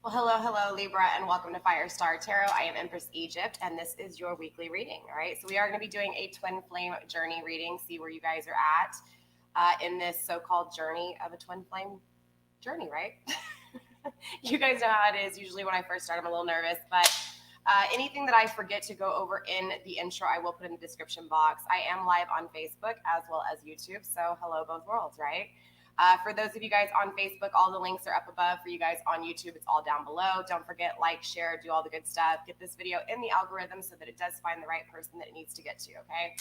Well, hello, Libra, and welcome to FireStarTarot. I am Empress Egypt, and this is your weekly reading. All right, so we are going to be doing a twin flame journey reading, see where you guys are at in this so-called journey of a twin flame journey, right? You guys know how it is. Usually when I first start, I'm a little nervous, but anything that I forget to go over in the intro, I will put in the description box. I am live on Facebook as well as YouTube, so hello, both worlds, right? For those of you guys on Facebook, all the links are up above. For you guys on YouTube, it's all down below. Don't forget, like, share, do all the good stuff. Get this video in the algorithm so that it does find the right person that it needs to get to, okay?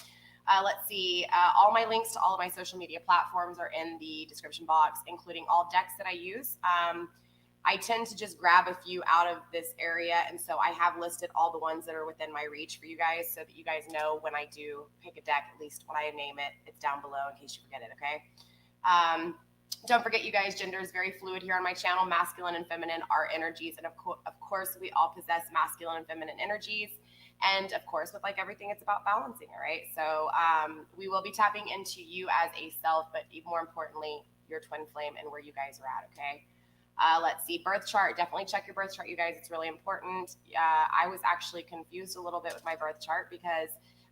Let's see. All my links to all of my social media platforms are in the description box, including all decks that I use. I tend to just grab a few out of this area, and so I have listed all the ones that are within my reach for you guys so that you guys know when I do pick a deck, at least when I name it, it's down below in case you forget it, okay? Don't forget, you guys, gender is very fluid here on my channel. Masculine and feminine are energies, and of course, we all possess masculine and feminine energies. And of course, with like everything, it's about balancing, all right? So we will be tapping into you as a self, but even more importantly, your twin flame and where you guys are at, okay? Let's see, birth chart. Definitely check your birth chart, you guys. It's really important. I was actually confused a little bit with my birth chart because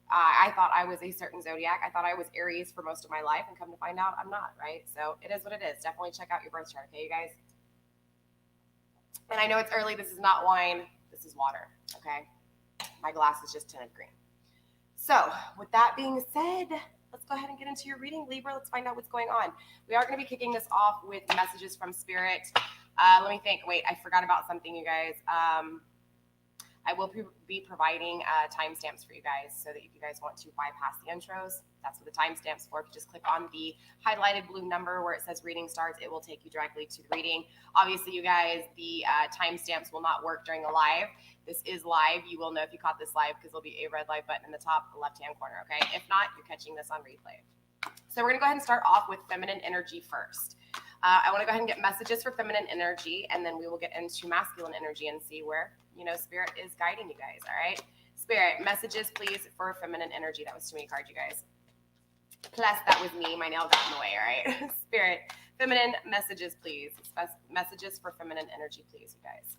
I thought I was a certain zodiac. I thought I was Aries for most of my life, and come to find out I'm not, right? So it is what it is. Definitely check out your birth chart, okay, you guys? And I know it's early. This is not wine. This is water, okay? My glass is just tinted green. So with that being said, let's go ahead and get into your reading, Libra. Let's find out what's going on. We are going to be kicking this off with messages from Spirit. Let me think. Wait, I forgot about something, you guys. I will be providing timestamps for you guys so that if you guys want to bypass the intros, that's what the timestamps for. If you just click on the highlighted blue number where it says reading starts, it will take you directly to the reading. Obviously, you guys, the timestamps will not work during the live. This is live. You will know if you caught this live because there'll be a red live button in the top left-hand corner, okay? If not, you're catching this on replay. So we're going to go ahead and start off with feminine energy first. I want to go ahead and get messages for feminine energy, and then we will get into masculine energy and see where, Spirit is guiding you guys, all right? Spirit, messages, please, for feminine energy. That was too many cards, you guys. Plus, that was me. My nail got in the way, all right? Spirit, feminine messages, please. Messages for feminine energy, please, you guys.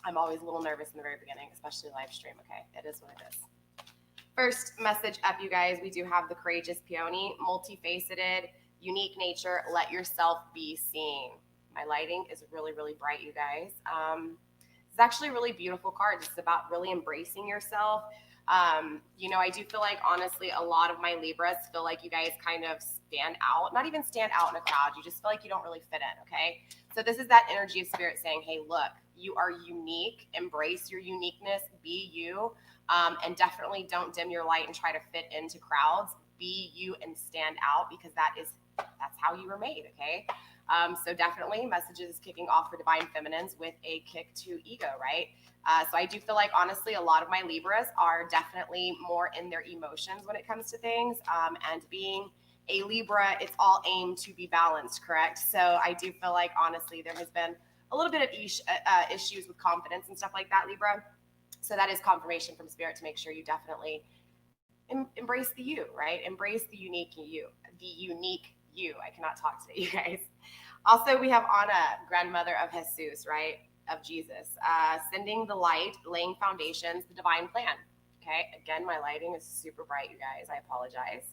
I'm always a little nervous in the very beginning, especially live stream, okay? It is what it is. First message up, you guys. We do have the courageous peony, multifaceted, unique nature, let yourself be seen. My lighting is really, really bright, you guys. It's actually a really beautiful card. It's about really embracing yourself. I do feel like, honestly, a lot of my Libras feel like you guys kind of stand out, not even stand out in a crowd. You just feel like you don't really fit in, okay? So this is that energy of Spirit saying, hey, look, you are unique. Embrace your uniqueness. Be you. And definitely don't dim your light and try to fit into crowds. Be you and stand out because that's how you were made, okay? So definitely messages kicking off for divine feminines with a kick to ego, right? So I do feel like, honestly, a lot of my Libras are definitely more in their emotions when it comes to things. And being a Libra, it's all aimed to be balanced, correct? So I do feel like, honestly, there has been a little bit of issues with confidence and stuff like that, Libra. So that is confirmation from Spirit to make sure you definitely embrace the you, right? Embrace the unique you, I cannot talk today, you guys. Also, we have Anna, grandmother of Jesus, right? Of Jesus, sending the light, laying foundations, the divine plan. Okay, again, my lighting is super bright, you guys. I apologize.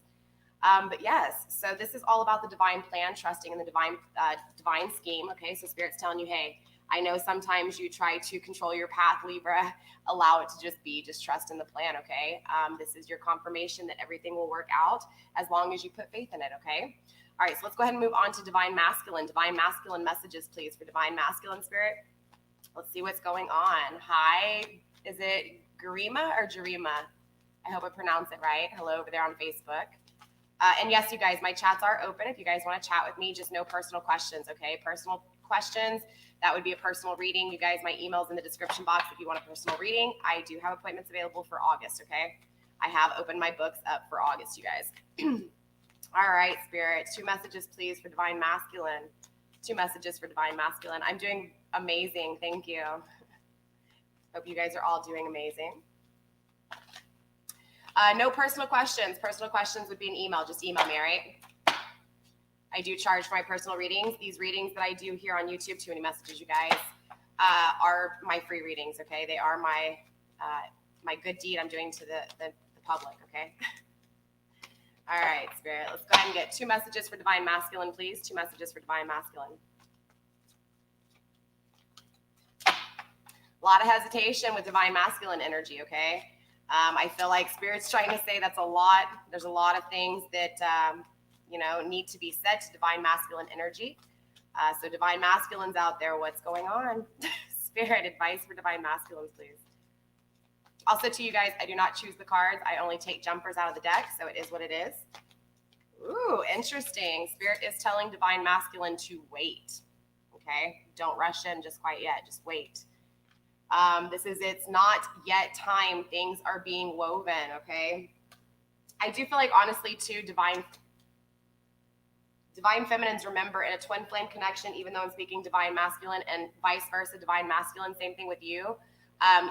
But yes, so this is all about the divine plan, trusting in the divine scheme. Okay, so Spirit's telling you, hey, I know sometimes you try to control your path, Libra. Allow it to just be. Just trust in the plan, okay? This is your confirmation that everything will work out as long as you put faith in it, okay? All right, so let's go ahead and move on to divine masculine. Divine masculine messages, please, for divine masculine, Spirit. Let's see what's going on. Hi, is it Garima or Jarima? I hope I pronounce it right. Hello over there on Facebook. And yes, you guys, my chats are open. If you guys want to chat with me, just no personal questions, okay? Personal questions, that would be a personal reading. You guys, my email's in the description box if you want a personal reading. I do have appointments available for August, okay? I have opened my books up for August, you guys. All right, Spirit, 2 messages, please, for divine masculine. 2 messages for divine masculine. I'm doing amazing. Thank you. Hope you guys are all doing amazing. No personal questions. Personal questions would be an email. Just email me, all right? I do charge for my personal readings. These readings that I do here on YouTube, too many messages, you guys. are my free readings, okay? They are my my good deed I'm doing to the public, okay? All right, Spirit, let's go ahead and get 2 messages for Divine Masculine, please. 2 messages for Divine Masculine. A lot of hesitation with Divine Masculine energy, okay? I feel like Spirit's trying to say that's a lot. There's a lot of things that, you know, need to be said to Divine Masculine energy. So Divine Masculines out there, what's going on? Spirit, advice for Divine Masculines, please. Also to you guys, I do not choose the cards. I only take jumpers out of the deck, so it is what it is. Ooh, interesting. Spirit is telling Divine Masculine to wait, okay? Don't rush in just quite yet. Just wait. It's not yet time. Things are being woven, okay? I do feel like, honestly, too, Divine Feminines, remember, in a twin flame connection, even though I'm speaking Divine Masculine, and vice versa, Divine Masculine, same thing with you.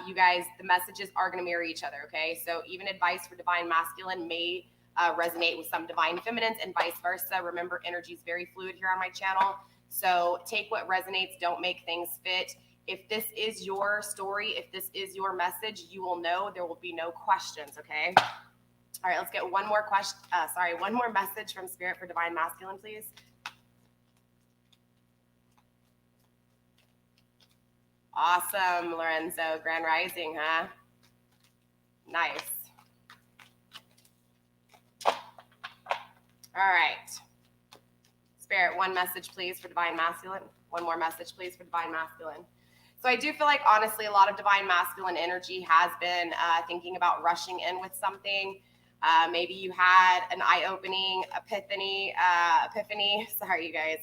You guys, the messages are going to mirror each other, okay? So even advice for Divine Masculine may resonate with some Divine Feminines and vice versa. Remember, energy is very fluid here on my channel. So take what resonates, don't make things fit. If this is your story, if this is your message, you will know. There will be no questions, okay? All right, let's get one more one more message from Spirit for Divine Masculine, please. Awesome, Lorenzo. Grand Rising, huh? Nice. All right. Spirit, one message, please, for Divine Masculine. One more message, please, for Divine Masculine. So I do feel like, honestly, a lot of Divine Masculine energy has been thinking about rushing in with something. Maybe you had an eye-opening epiphany, sorry, you guys,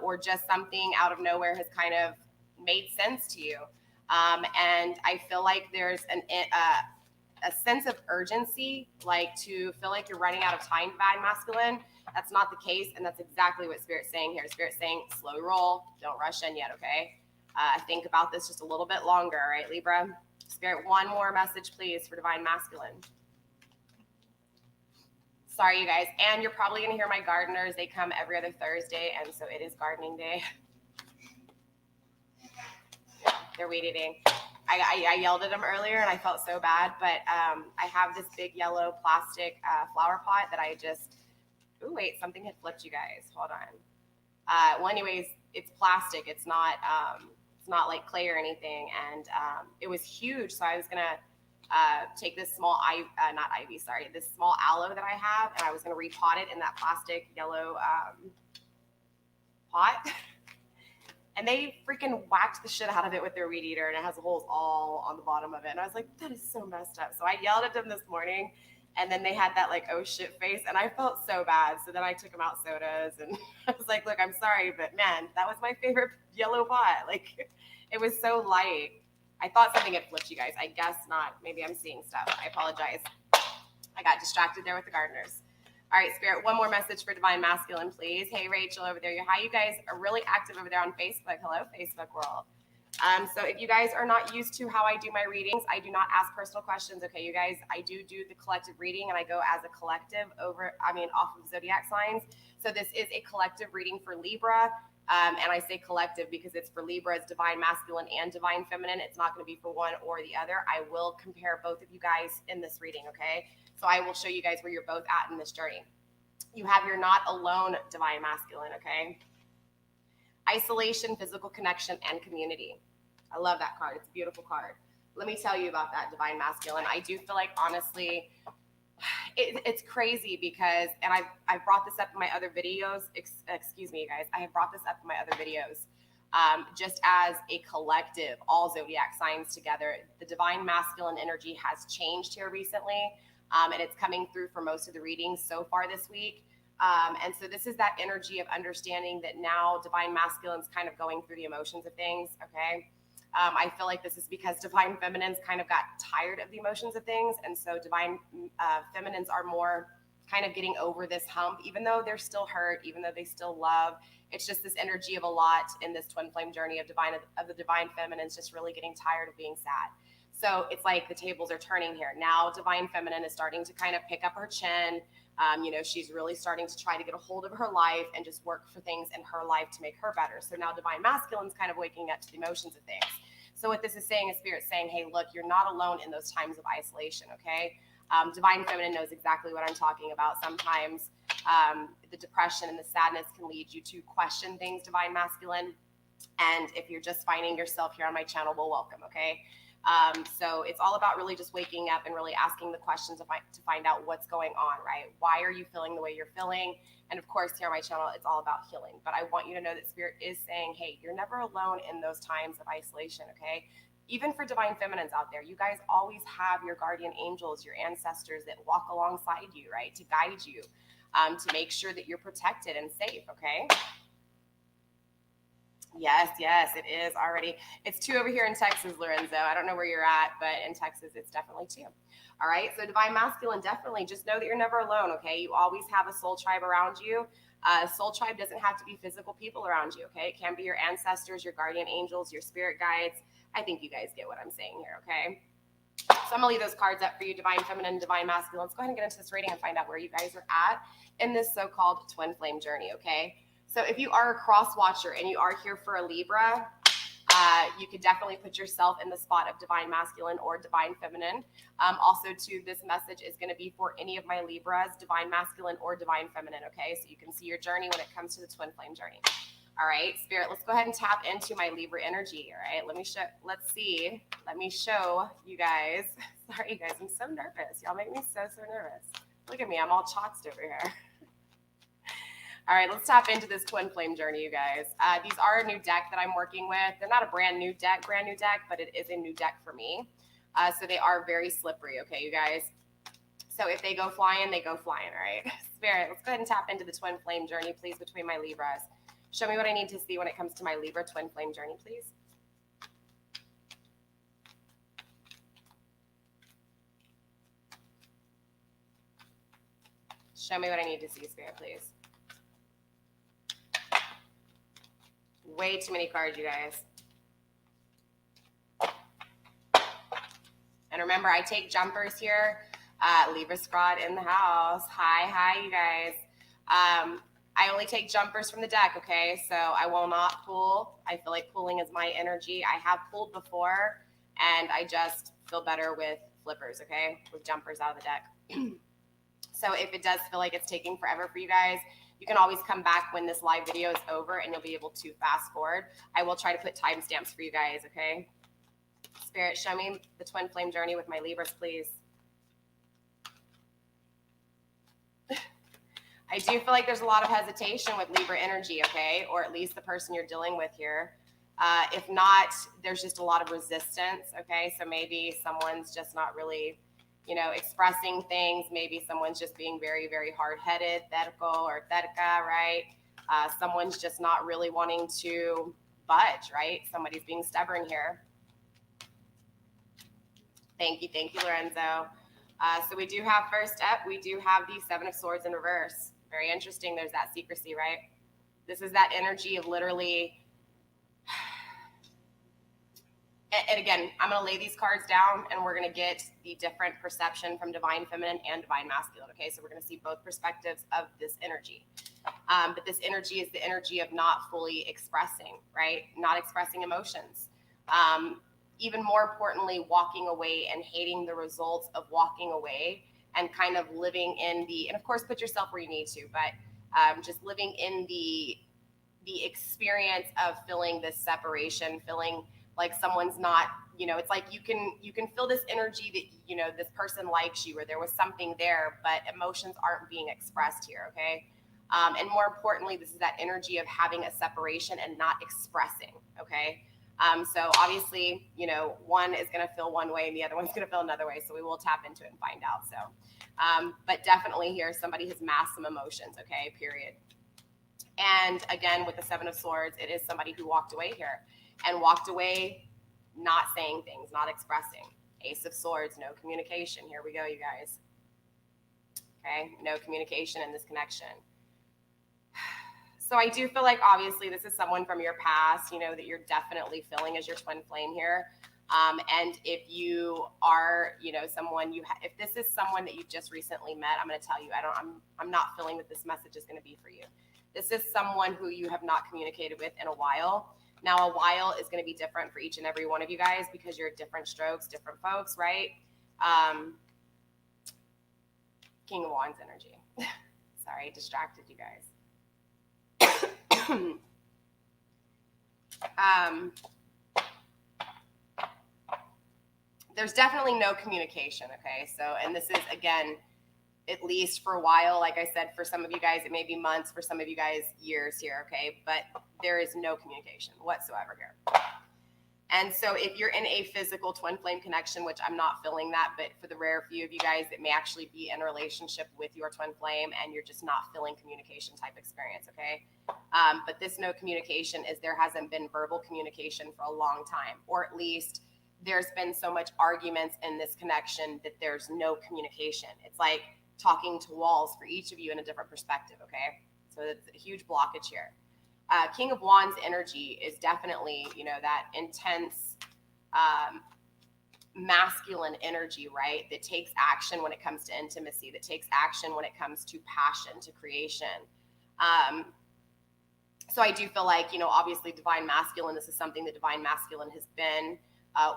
or just something out of nowhere has kind of made sense to you. And I feel like there's a sense of urgency, like to feel like you're running out of time, Divine Masculine. That's not the case, and that's exactly what Spirit's saying here. Spirit's saying, slow roll, don't rush in yet, okay? Think about this just a little bit longer, all right, Libra? Spirit, one more message, please, for Divine Masculine. Sorry, you guys. And you're probably going to hear my gardeners. They come every other Thursday, and so it is gardening day. They're weed eating. I yelled at them earlier, and I felt so bad, but I have this big yellow plastic flower pot that I just... Ooh, wait, something had flipped, you guys. Hold on. Well, anyways, it's plastic. It's not like clay or anything, and it was huge, so I was going to take this small this small aloe that I have, and I was going to repot it in that plastic yellow pot. And they freaking whacked the shit out of it with their weed eater, and it has holes all on the bottom of it. And I was like, that is so messed up. So I yelled at them this morning, and then they had that like, oh shit face, and I felt so bad. So then I took them out sodas, and I was like, look, I'm sorry, but man, that was my favorite yellow pot. Like, it was so light. I thought something had flipped, you guys. I guess not. Maybe I'm seeing stuff. I apologize. I got distracted there with the gardeners. All right, Spirit, one more message for Divine Masculine, please. Hey, Rachel over there. Hi, you guys are really active over there on Facebook. Hello, Facebook world. So if you guys are not used to how I do my readings, I do not ask personal questions, okay, you guys? I do the collective reading, and I go as a collective off of zodiac signs. So this is a collective reading for Libra. And I say collective because it's for Libras, Divine Masculine and Divine Feminine. It's not going to be for one or the other. I will compare both of you guys in this reading, okay? So I will show you guys where you're both at in this journey. You have your not alone Divine Masculine, okay? Isolation, physical connection, and community. I love that card. It's a beautiful card. Let me tell you about that, Divine Masculine. I do feel like, honestly, it's crazy because, and I've brought this up in my other videos. Excuse me, you guys. I have brought this up in my other videos. Just as a collective, all zodiac signs together, the Divine Masculine energy has changed here recently, and it's coming through for most of the readings so far this week. And so this is that energy of understanding that now Divine Masculine's kind of going through the emotions of things, okay? I feel like this is because Divine Feminines kind of got tired of the emotions of things. And so Divine Feminines are more kind of getting over this hump, even though they're still hurt, even though they still love. It's just this energy of a lot in this twin flame journey of the Divine Feminines just really getting tired of being sad. So it's like the tables are turning here. Now Divine Feminine is starting to kind of pick up her chin. You know, she's really starting to try to get a hold of her life and just work for things in her life to make her better. So now Divine Masculine's kind of waking up to the emotions of things. So what this is saying is Spirit saying, hey, look, you're not alone in those times of isolation, okay? Divine Feminine knows exactly what I'm talking about. Sometimes the depression and the sadness can lead you to question things, Divine Masculine. And if you're just finding yourself here on my channel, well, welcome, okay? So it's all about really just waking up and really asking the questions to find out what's going on, right? Why are you feeling the way you're feeling? And of course, here on my channel, it's all about healing. But I want you to know that Spirit is saying, hey, you're never alone in those times of isolation, okay? Even for Divine Feminines out there, you guys always have your guardian angels, your ancestors that walk alongside you, right? To guide you, to make sure that you're protected and safe, okay? Yes, it is already. It's 2 over here in Texas, Lorenzo. I don't know where you're at, but in Texas, it's definitely 2. All right, so Divine Masculine, definitely just know that you're never alone, okay? You always have a soul tribe around you. Soul tribe doesn't have to be physical people around you, okay? It can be your ancestors, your guardian angels, your spirit guides. I think you guys get what I'm saying here, okay? So I'm going to leave those cards up for you, Divine Feminine and Divine Masculine. Let's go ahead and get into this reading and find out where you guys are at in this so-called twin flame journey, okay? So if you are a cross watcher and you are here for a Libra, you could definitely put yourself in the spot of Divine Masculine or Divine Feminine. Also, too, this message is going to be for any of my Libras, Divine Masculine or Divine Feminine, okay? So you can see your journey when it comes to the twin flame journey. All right, Spirit, let's go ahead and tap into my Libra energy, all right? Let me show you guys. Sorry, you guys, I'm so nervous. Y'all make me so nervous. Look at me, I'm all chotsed over here. All right, let's tap into this twin flame journey, you guys. These are a new deck that I'm working with. They're not a brand new deck, but it is a new deck for me. So they are very slippery, okay, you guys? So if they go flying, they go flying, all right? Spirit, let's go ahead and tap into the twin flame journey, please, between my Libras. Show me what I need to see when it comes to my Libra twin flame journey, please. Show me what I need to see, Spirit, please. Way too many cards, you guys. And remember, I take jumpers here. Libra Squad in the house. Hi, you guys. I only take jumpers from the deck, okay? So I will not pull. I feel like pulling is my energy. I have pulled before, and I just feel better with flippers, okay? With jumpers out of the deck. So if it does feel like it's taking forever for you guys, you can always come back when this live video is over and you'll be able to fast forward. I will try to put timestamps for you guys, okay? Spirit, show me the twin flame journey with my Libras, please. I do feel like there's a lot of hesitation with Libra energy, okay? Or at least the person you're dealing with here. If not, there's just a lot of resistance, okay? So maybe someone's just not really, you know, expressing things. Maybe someone's just being very, very hard-headed, thetical or thetica, right? Someone's just not really wanting to budge, right? Somebody's being stubborn here. Thank you, Lorenzo. So we do have first up, we do have the 7 of Swords in reverse. Very interesting. There's that secrecy, right? This is that energy of literally, and again, I'm going to lay these cards down and we're going to get the different perception from Divine Feminine and Divine Masculine, okay? So we're going to see both perspectives of this energy. But this energy is the energy of not fully expressing, right? Not expressing emotions. Even more importantly, walking away and hating the results of walking away and kind of living in the, and of course, put yourself where you need to, but just living in the experience of feeling this separation, feeling like someone's not, you know, it's like you can feel this energy that, you know, this person likes you or there was something there, but emotions aren't being expressed here, okay? And more importantly, this is that energy of having a separation and not expressing, okay? So obviously, you know, one is going to feel one way and the other one's going to feel another way. So we will tap into it and find out. So, but definitely here, somebody has masked some emotions. Okay. Period. And again, with the 7 of Swords, it is somebody who walked away here and walked away, not saying things, not expressing. Ace of Swords, no communication. Here we go, you guys. Okay. No communication in this connection. So I do feel like obviously this is someone from your past, you know, that you're definitely feeling as your twin flame here. And if you are, you know, someone if this is someone that you just recently met, I'm going to tell you, I'm not feeling that this message is going to be for you. This is someone who you have not communicated with in a while. Now, a while is going to be different for each and every one of you guys because you're different strokes, different folks, right? King of Wands energy. Sorry, distracted you guys. There's definitely no communication, okay? So, and this is, again, at least for a while, like I said, for some of you guys, it may be months, for some of you guys, years here, okay? But there is no communication whatsoever here. And so if you're in a physical twin flame connection, which I'm not feeling that, but for the rare few of you guys, it may actually be in a relationship with your twin flame and you're just not feeling communication type experience, okay? But this no communication is there hasn't been verbal communication for a long time, or at least there's been so much arguments in this connection that there's no communication. It's like talking to walls for each of you in a different perspective, okay? So it's a huge blockage here. King of Wands energy is definitely, you know, that intense masculine energy, right? That takes action when it comes to intimacy, that takes action when it comes to passion, to creation. So I do feel like, you know, obviously divine masculine, this is something that divine masculine has been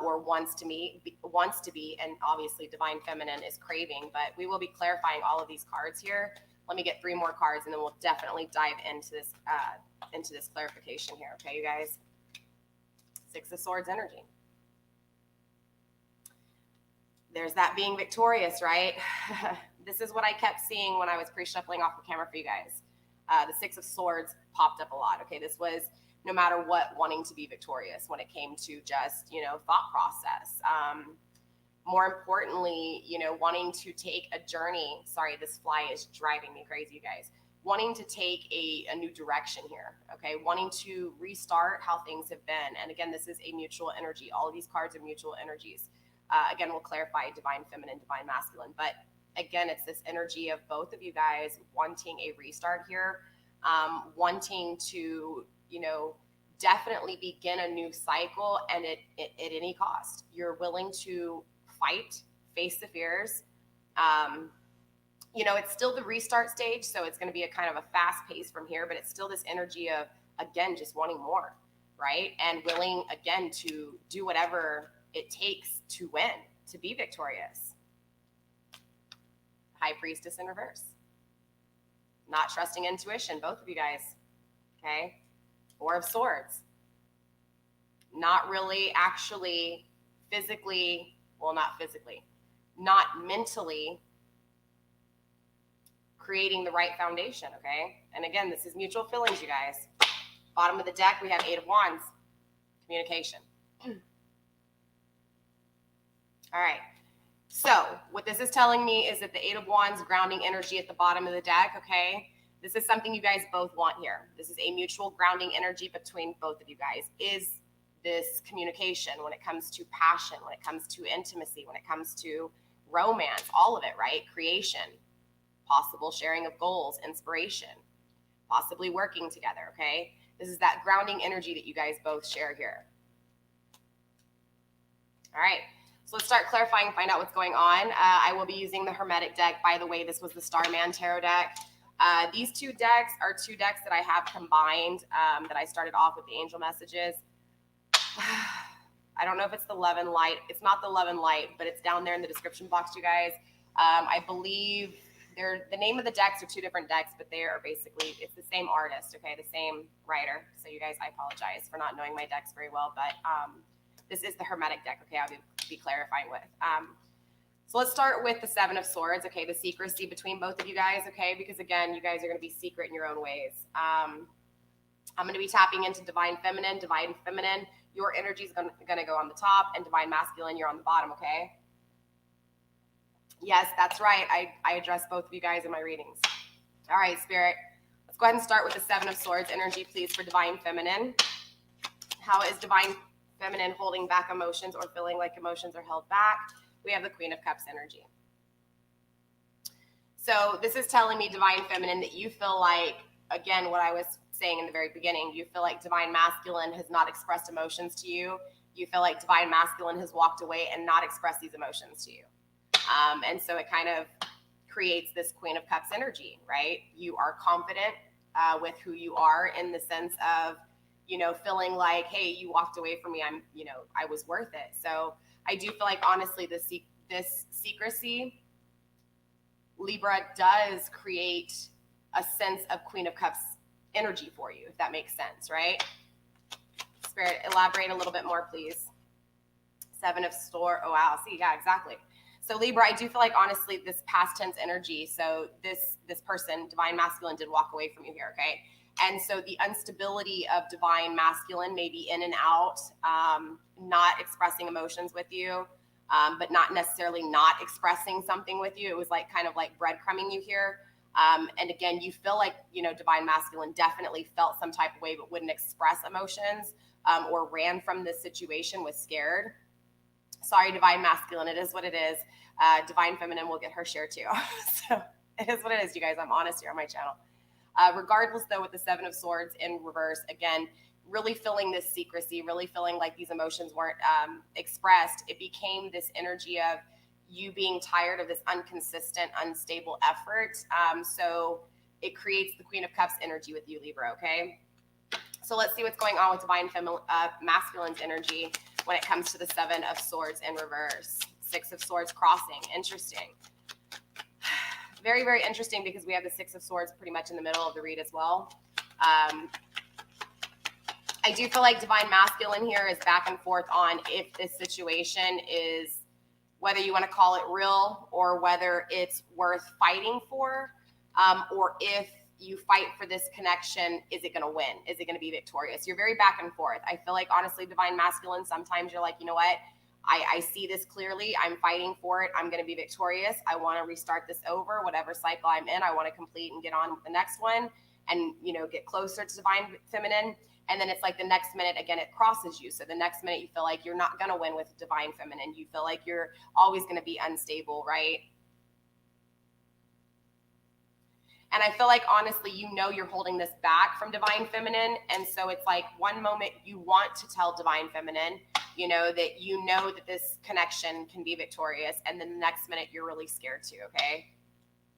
or wants to be, and obviously divine feminine is craving, but we will be clarifying all of these cards here. Let me get 3 more cards and then we'll definitely dive into this clarification here. Okay, you guys? 6 of Swords energy. There's that being victorious, right? This is what I kept seeing when I was pre-shuffling off the camera for you guys. The 6 of Swords popped up a lot. Okay, this was no matter what, wanting to be victorious when it came to just, you know, thought process. More importantly, you know, wanting to take a journey. Sorry, this fly is driving me crazy, you guys. Wanting to take a new direction here, okay? Wanting to restart how things have been. And again, this is a mutual energy. All of these cards are mutual energies. Again, we'll clarify divine feminine, divine masculine. But again, it's this energy of both of you guys wanting a restart here, wanting to, you know, definitely begin a new cycle, and at any cost. You're willing to fight, face the fears. You know, it's still the restart stage, so it's going to be a kind of a fast pace from here, but it's still this energy of, again, just wanting more, right? And willing, again, to do whatever it takes to win, to be victorious. High Priestess in reverse. Not trusting intuition, both of you guys, okay? 4 of Swords. Not really actually physically, well, not physically, not mentally creating the right foundation, okay? And again, this is mutual feelings, you guys. Bottom of the deck, we have 8 of Wands. Communication. All right. So what this is telling me is that the 8 of Wands grounding energy at the bottom of the deck, okay? This is something you guys both want here. This is a mutual grounding energy between both of you guys. Is this communication when it comes to passion, when it comes to intimacy, when it comes to romance, all of it, right? Creation, possible sharing of goals, inspiration, possibly working together, okay? This is that grounding energy that you guys both share here. All right. So let's start clarifying and find out what's going on. I will be using the Hermetic deck. By the way, this was the Starman Tarot deck. These 2 decks are 2 decks that I have combined that I started off with the angel messages. I don't know if it's the Love and Light. It's not the Love and Light, but it's down there in the description box, you guys. I believe the name of the decks are 2 different decks, but they are basically, it's the same artist, okay, the same writer. So you guys, I apologize for not knowing my decks very well, but this is the Hermetic deck, okay, I'll be clarifying with. So let's start with the 7 of Swords, okay, the secrecy between both of you guys, okay, because again, you guys are going to be secret in your own ways. I'm going to be tapping into divine feminine. Divine feminine, your energy is going to go on the top, and divine masculine, you're on the bottom, okay? Yes, that's right. I address both of you guys in my readings. All right, Spirit, let's go ahead and start with the 7 of Swords energy, please, for divine feminine. How is divine feminine holding back emotions or feeling like emotions are held back? We have the Queen of Cups energy. So this is telling me, divine feminine, that you feel like, again, what I was saying in the very beginning, you feel like divine masculine has not expressed emotions to you. you feel like Divine Masculine has walked away and not expressed these emotions to you. And so it kind of creates this Queen of Cups energy, right? You are confident with who you are in the sense of, you know, feeling like, hey, you walked away from me. I'm, you know, I was worth it. So I do feel like, honestly, this secrecy, Libra, does create a sense of Queen of Cups energy for you, if that makes sense, right? Spirit, elaborate a little bit more, please. Seven of Swords. Oh, wow. See, yeah, exactly. So Libra, I do feel like, honestly, this past tense energy, so this person, Divine Masculine, did walk away from you here, okay? And so the instability of Divine Masculine, maybe in and out, not expressing emotions with you, but not necessarily not expressing something with you. It was like kind of like breadcrumbing you here. And again, you feel like, you know, Divine Masculine definitely felt some type of way, but wouldn't express emotions, or ran from this situation, was scared. Sorry, Divine Masculine, it is what it is. Divine Feminine will get her share too. So it is what it is, you guys. I'm honest here on my channel. Regardless, though, with the Seven of Swords in reverse, again, really feeling this secrecy, really feeling like these emotions weren't expressed. It became this energy of you being tired of this inconsistent, unstable effort. So it creates the Queen of Cups energy with you, Libra, okay? So let's see what's going on with Divine Masculine's energy when it comes to the Seven of Swords in reverse. Six of Swords crossing. Interesting. Very, very interesting, because we have the Six of Swords pretty much in the middle of the read as well. I do feel like Divine Masculine here is back and forth on if this situation is, whether you want to call it real or whether it's worth fighting for, or if you fight for this connection, is it going to win? Is it going to be victorious? You're very back and forth. I feel like, honestly, Divine Masculine, sometimes you're like, you know what? I see this clearly. I'm fighting for it. I'm going to be victorious. I want to restart this over, whatever cycle I'm in. I want to complete and get on with the next one and, you know, get closer to Divine Feminine. And then it's like the next minute, again, it crosses you. So the next minute you feel like you're not going to win with Divine Feminine. You feel like you're always going to be unstable, right? And I feel like, honestly, you know you're holding this back from Divine Feminine. And so it's like one moment you want to tell Divine Feminine, you know that this connection can be victorious. And then the next minute you're really scared too, okay?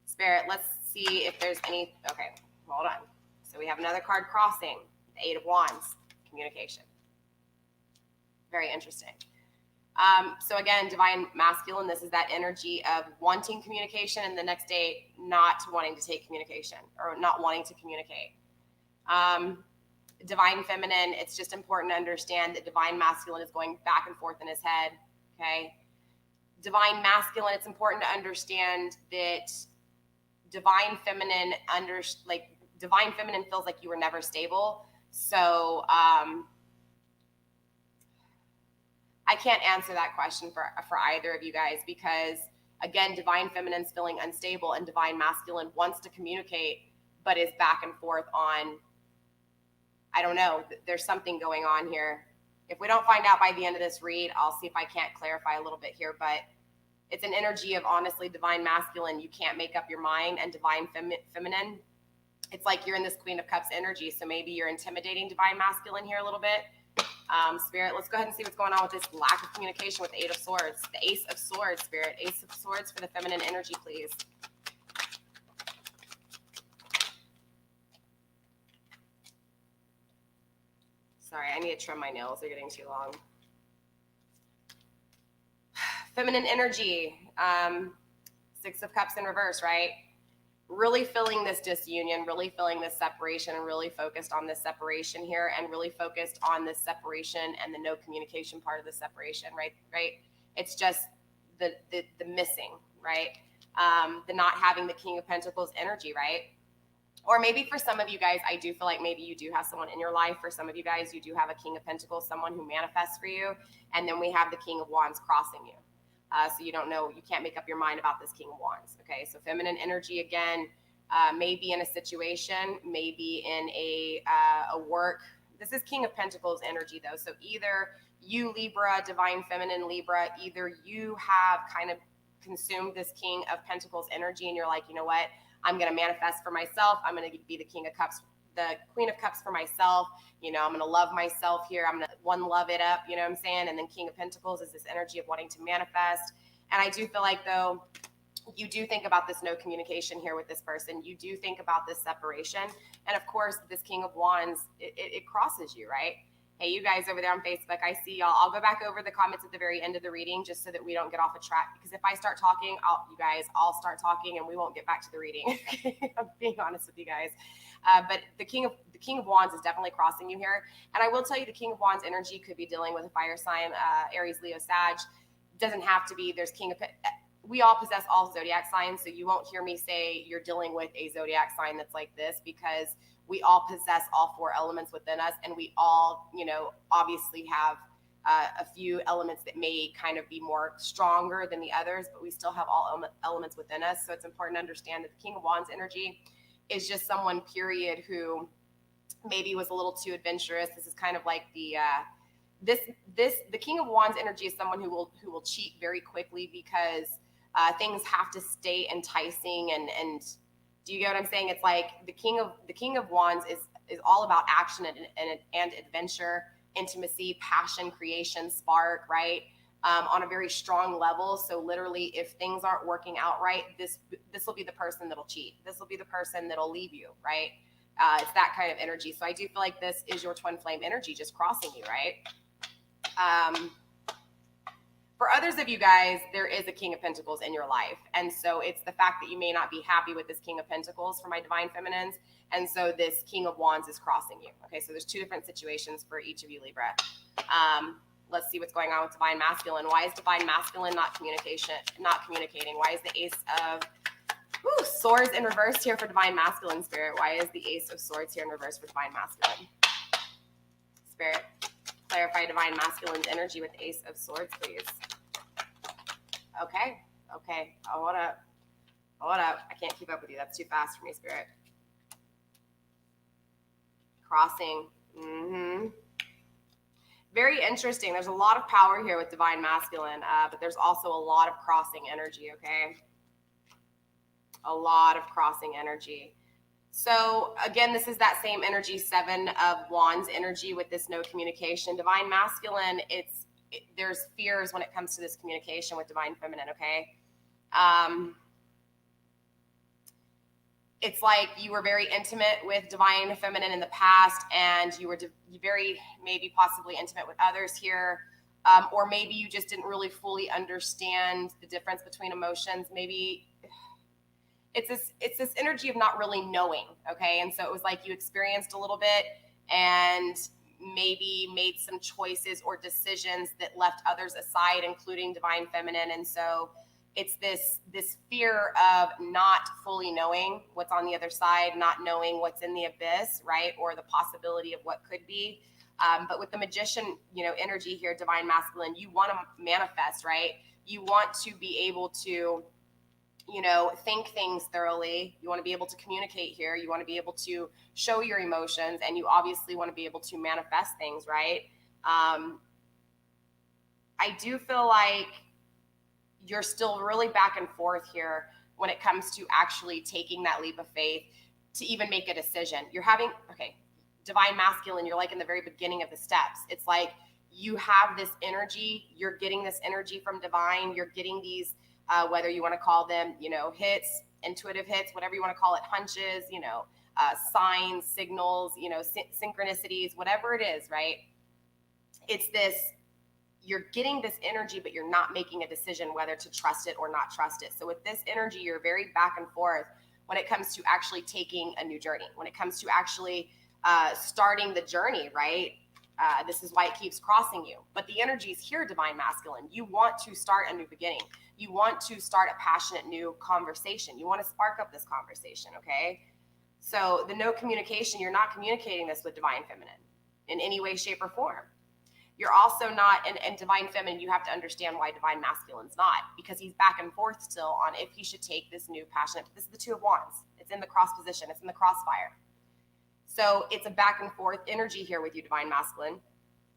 Spirit, let's see if there's any, okay, hold on. So we have another card crossing, the Eight of Wands, communication. Very interesting. So again, Divine Masculine, this is that energy of wanting communication, and the next day not wanting to take communication or not wanting to communicate. Divine Feminine, it's just important to understand that Divine Masculine is going back and forth in his head, okay? Divine Masculine, it's important to understand that Divine Feminine Divine Feminine feels like you were never stable. So I can't answer that question for either of you guys, because again, Divine Feminine's feeling unstable and Divine Masculine wants to communicate, but is back and forth on, I don't know, there's something going on here. If we don't find out by the end of this read, I'll see if I can't clarify a little bit here, but it's an energy of, honestly, Divine Masculine, you can't make up your mind, and Divine Feminine, it's like you're in this Queen of Cups energy, so maybe you're intimidating Divine Masculine here a little bit. Spirit, let's go ahead and see what's going on with this lack of communication with the Eight of Swords. The Ace of Swords, Spirit. Ace of Swords for the feminine energy, please. Sorry, I need to trim my nails. They're getting too long. Feminine energy. Six of Cups in reverse, right? Really feeling this disunion, really feeling this separation, and really focused on this separation here, and really focused on this separation and the no communication part of the separation, right? It's just the missing, right? The not having the King of Pentacles energy, right? Or maybe for some of you guys, I do feel like maybe you do have someone in your life. For some of you guys, you do have a King of Pentacles, someone who manifests for you, and then we have the King of Wands crossing you. So you don't know, you can't make up your mind about this King of Wands, okay? So feminine energy, again, maybe in a situation, maybe in a work. This is King of Pentacles energy, though. So either you, Libra, Divine Feminine Libra, either you have kind of consumed this King of Pentacles energy and you're like, you know what? I'm going to manifest for myself. I'm going to be the King of Cups, the Queen of Cups for myself. You know, I'm going to love myself here. I'm going to one love it up, you know what I'm saying? And then King of Pentacles is this energy of wanting to manifest. And I do feel like, though, you do think about this no communication here with this person. You do think about this separation. And of course, this King of Wands, it crosses you, right? Hey, you guys over there on Facebook, I see y'all. I'll go back over the comments at the very end of the reading just so that we don't get off a track. Because if I start talking, I'll start talking and we won't get back to the reading. I'm being honest with you guys. But the King of Wands is definitely crossing you here. And I will tell you, the King of Wands energy could be dealing with a fire sign, Aries, Leo, Sag. Doesn't have to be. There's we all possess all zodiac signs, so you won't hear me say you're dealing with a zodiac sign that's like this, because we all possess all 4 elements within us, and we all, obviously have a few elements that may kind of be more stronger than the others, but we still have all elements within us. So it's important to understand that the King of Wands energy is just someone, period, who maybe was a little too adventurous. This is kind of like the King of Wands energy is someone who will cheat very quickly because things have to stay enticing, and do you get what I'm saying? It's like the King of Wands is all about action and adventure, intimacy, passion, creation, spark, right? On a very strong level. So literally, if things aren't working out right, this will be the person that'll cheat. This will be the person that'll leave you, right? It's that kind of energy. So I do feel like this is your twin flame energy just crossing you, right? For others of you guys, there is a King of Pentacles in your life. And so it's the fact that you may not be happy with this King of Pentacles for my divine feminines. And so this King of Wands is crossing you. Okay, so there's 2 different situations for each of you, Libra. Let's see what's going on with divine masculine. Why is divine masculine not communicating? Why is the Ace of Swords in reverse here for divine masculine, Spirit? Why is the Ace of Swords here in reverse for divine masculine? Spirit, clarify divine masculine's energy with Ace of Swords, please. Okay. Hold up. I can't keep up with you. That's too fast for me, Spirit. Crossing. Very interesting. There's a lot of power here with divine masculine, but there's also a lot of crossing energy, okay? A lot of crossing energy. So again, this is that same energy, 7 of Wands energy with this no communication. Divine masculine, there's fears when it comes to this communication with divine feminine, okay? It's like you were very intimate with divine feminine in the past, and you were very maybe possibly intimate with others here, or maybe you just didn't really fully understand the difference between emotions. Maybe it's this energy of not really knowing, okay? And so it was like you experienced a little bit and maybe made some choices or decisions that left others aside, including divine feminine. And so it's this fear of not fully knowing what's on the other side, not knowing what's in the abyss, right? Or the possibility of what could be. But with the Magician, energy here, divine masculine, you want to manifest, right? You want to be able to, think things thoroughly. You want to be able to communicate here. You want to be able to show your emotions, and you obviously want to be able to manifest things, right? I do feel like you're still really back and forth here when it comes to actually taking that leap of faith to even make a decision. Divine masculine, you're like in the very beginning of the steps. It's like you have this energy, you're getting this energy from divine, you're getting these, whether you want to call them, hits, intuitive hits, whatever you want to call it, hunches, signs, signals, synchronicities, whatever it is, right? It's this, you're getting this energy, but you're not making a decision whether to trust it or not trust it. So with this energy, you're very back and forth when it comes to actually taking a new journey, when it comes to actually starting the journey, right? This is why it keeps crossing you. But the energy is here, divine masculine. You want to start a new beginning. You want to start a passionate new conversation. You want to spark up this conversation, okay? So the no communication, you're not communicating this with divine feminine in any way, shape, or form. You're also not, and divine feminine, you have to understand why divine masculine's not, because he's back and forth still on if he should take this new passionate, this is the 2 of Wands. It's in the cross position. It's in the crossfire. So it's a back and forth energy here with you, divine masculine.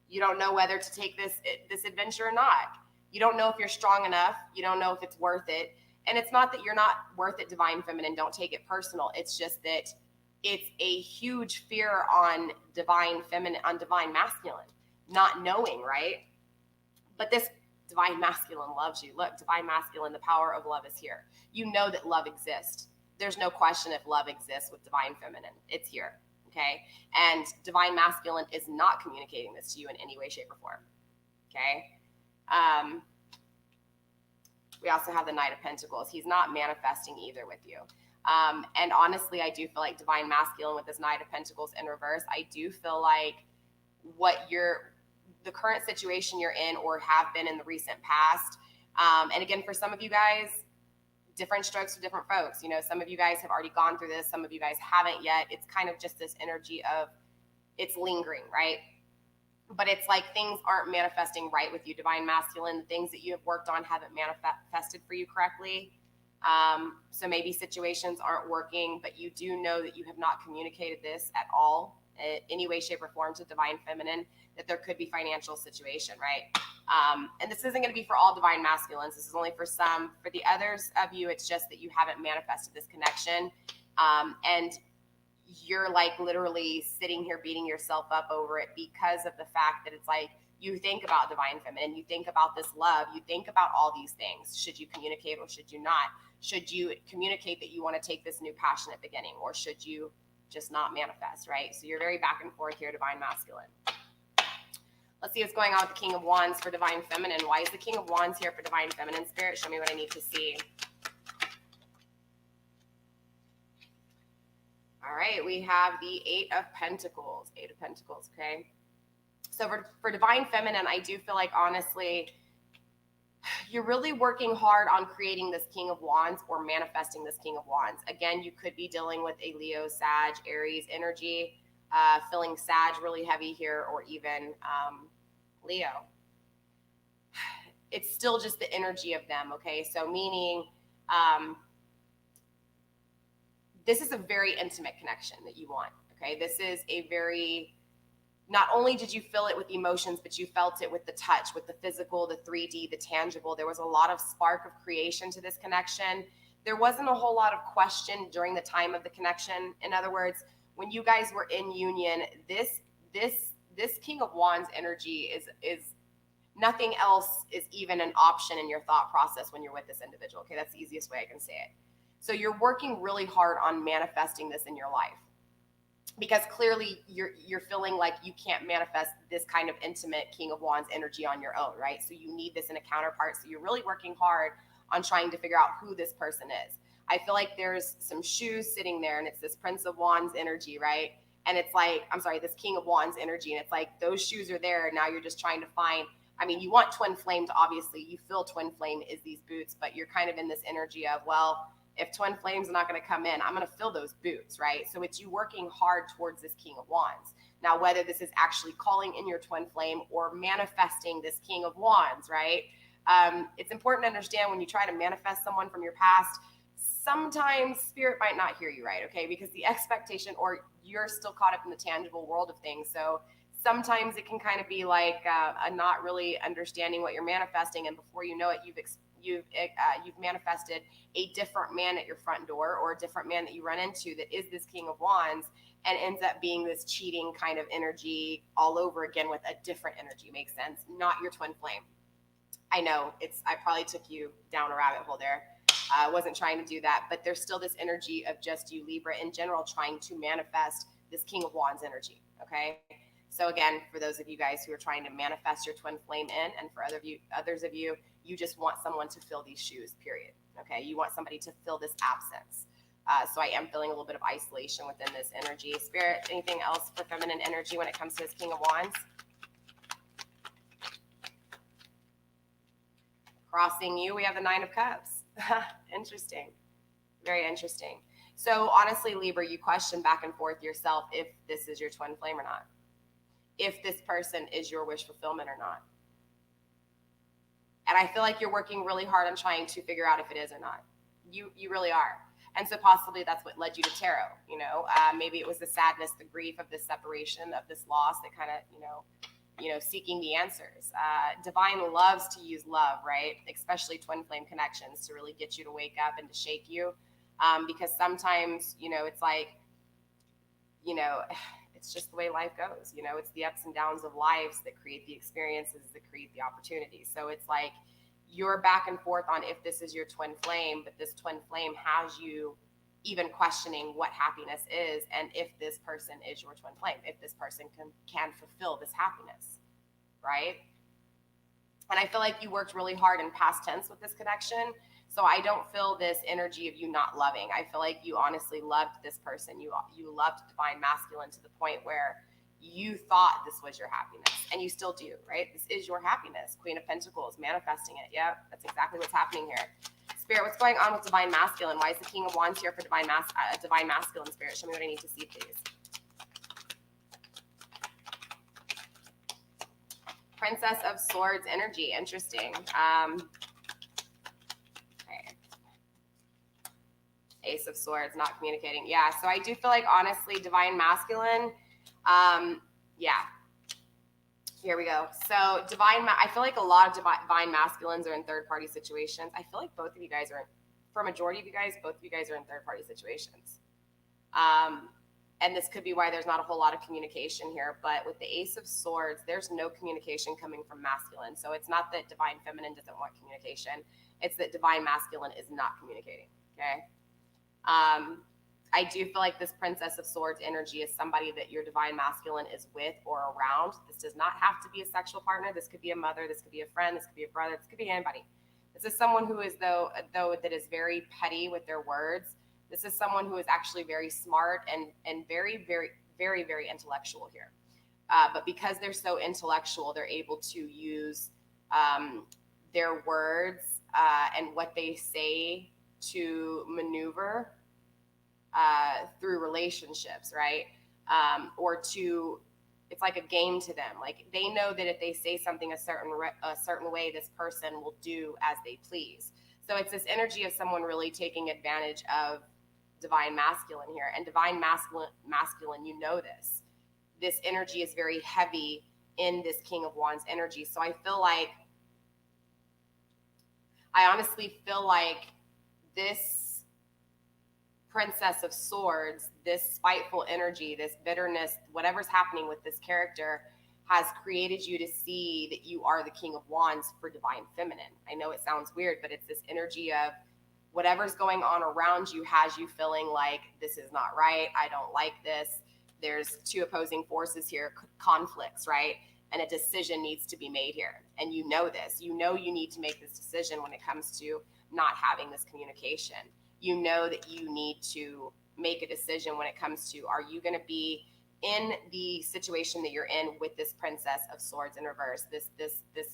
You don't know whether to take this adventure or not. You don't know if you're strong enough. You don't know if it's worth it. And it's not that you're not worth it, divine feminine. Don't take it personal. It's just that it's a huge fear on divine feminine, on divine masculine. not knowing, right? But this divine masculine loves you. Look, divine masculine, the power of love is here. You know that love exists. There's no question if love exists with divine feminine. It's here, okay? And divine masculine is not communicating this to you in any way, shape, or form, okay? We also have the Knight of Pentacles. He's not manifesting either with you. And honestly, I do feel like divine masculine with this Knight of Pentacles in reverse, I do feel like the current situation you're in or have been in the recent past. And again, for some of you guys, different strokes for different folks. You know, some of you guys have already gone through this. Some of you guys haven't yet. It's kind of just this energy of it's lingering, right? But it's like things aren't manifesting right with you, divine masculine. The things that you have worked on haven't manifested for you correctly. So maybe situations aren't working, but you do know that you have not communicated this at all, in any way, shape, or form to divine feminine, that there could be financial situation, right? And this isn't going to be for all divine masculines. This is only for some. For the others of you, it's just that you haven't manifested this connection. And you're like literally sitting here beating yourself up over it because of the fact that it's like you think about divine feminine, you think about this love, you think about all these things. Should you communicate or should you not? Should you communicate that you want to take this new passionate beginning, or should you just not manifest, right? So you're very back and forth here, divine masculine. Let's see what's going on with the King of Wands for divine feminine. Why is the King of Wands here for divine feminine? Spirit, show me what I need to see. All right, we have the Eight of Pentacles. Eight of Pentacles, okay? So for divine feminine, I do feel like, honestly, you're really working hard on creating this King of Wands or manifesting this King of Wands. Again, you could be dealing with a Leo, Sag, Aries energy, feeling Sag really heavy here, or even Leo. It's still just the energy of them, okay? So meaning this is a very intimate connection that you want, okay? This is a very, not only did you feel it with emotions, but you felt it with the touch, with the physical, the 3D, the tangible. There was a lot of spark of creation to this connection. There wasn't a whole lot of question during the time of the connection. In other words, when you guys were in union, this King of Wands energy is nothing else is even an option in your thought process when you're with this individual. Okay, that's the easiest way I can say it. So you're working really hard on manifesting this in your life, because clearly you're feeling like you can't manifest this kind of intimate King of Wands energy on your own, right? So you need this in a counterpart. So you're really working hard on trying to figure out who this person is. I feel like there's some shoes sitting there, and it's this Prince of Wands energy, right? And it's like, I'm sorry, this King of Wands energy, and it's like those shoes are there. Now you're just trying to find, I mean, you want twin flame to, obviously, you feel twin flame is these boots, but you're kind of in this energy of, well, if twin flame's not going to come in, I'm going to fill those boots, right? So it's you working hard towards this King of Wands. Now, whether this is actually calling in your twin flame or manifesting this King of Wands, right? It's important to understand when you try to manifest someone from your past, sometimes spirit might not hear you right, okay? Because the expectation, or you're still caught up in the tangible world of things. So sometimes it can kind of be like a not really understanding what you're manifesting, and before you know it, you've manifested a different man at your front door, or a different man that you run into that is this King of Wands, and ends up being this cheating kind of energy all over again with a different energy. Makes sense? Not your twin flame. I know I probably took you down a rabbit hole there. I wasn't trying to do that, but there's still this energy of just you, Libra, in general, trying to manifest this King of Wands energy, okay? So again, for those of you guys who are trying to manifest your twin flame in, and for others of you, you just want someone to fill these shoes, period, okay? You want somebody to fill this absence. So I am feeling a little bit of isolation within this energy. Spirit, anything else for feminine energy when it comes to this King of Wands? Crossing you, we have the Nine of Cups. Interesting. Very interesting. So honestly, Libra, you question back and forth yourself if this is your twin flame or not. If this person is your wish fulfillment or not. And I feel like you're working really hard on trying to figure out if it is or not. You really are. And so possibly that's what led you to tarot. You know, maybe it was the sadness, the grief of this separation, of this loss that kind of, seeking the answers. Divine loves to use love, right? Especially twin flame connections to really get you to wake up and to shake you. Because sometimes, it's like, it's just the way life goes. You know, it's the ups and downs of lives that create the experiences, that create the opportunities. So it's like you're back and forth on if this is your twin flame, but this twin flame has you even questioning what happiness is, and if this person is your twin flame, if this person can fulfill this happiness, right? And I feel like you worked really hard in past tense with this connection. So I don't feel this energy of you not loving. I feel like you honestly loved this person. You loved divine masculine to the point where you thought this was your happiness, and you still do, right? This is your happiness. Queen of Pentacles, manifesting it. Yep, that's exactly what's happening here. Spirit, what's going on with divine masculine? Why is the King of Wands here for divine masculine? Spirit, show me what I need to see, please. Princess of Swords energy. Interesting. Okay. Ace of Swords, not communicating. Yeah, so I do feel like, honestly, divine masculine, yeah. Here we go. So I feel like a lot of divine masculines are in third-party situations. I feel like both of you guys are, for a majority of you guys, both of you guys are in third-party situations. And this could be why there's not a whole lot of communication here. But with the Ace of Swords, there's no communication coming from masculine. So it's not that divine feminine doesn't want communication. It's that divine masculine is not communicating, okay? I do feel like this Princess of Swords energy is somebody that your divine masculine is with or around. This does not have to be a sexual partner. This could be a mother. This could be a friend. This could be a brother. This could be anybody. This is someone who is, though that is very petty with their words. This is someone who is actually very smart and very, very, very, very intellectual here. But because they're so intellectual, they're able to use their words and what they say to maneuver through relationships, right? It's like a game to them. Like, they know that if they say something a certain way, this person will do as they please. So it's this energy of someone really taking advantage of divine masculine here. And divine masculine, you know this. This energy is very heavy in this King of Wands energy. So I honestly feel like this Princess of Swords, this spiteful energy, this bitterness, whatever's happening with this character, has created you to see that you are the King of Wands for divine feminine. I know it sounds weird, but it's this energy of whatever's going on around you has you feeling like this is not right. I don't like this. There's two opposing forces here, conflicts, right? And a decision needs to be made here. And you know this. You know you need to make this decision when it comes to not having this communication. You know that you need to make a decision when it comes to, are you going to be in the situation that you're in with this Princess of Swords in reverse, this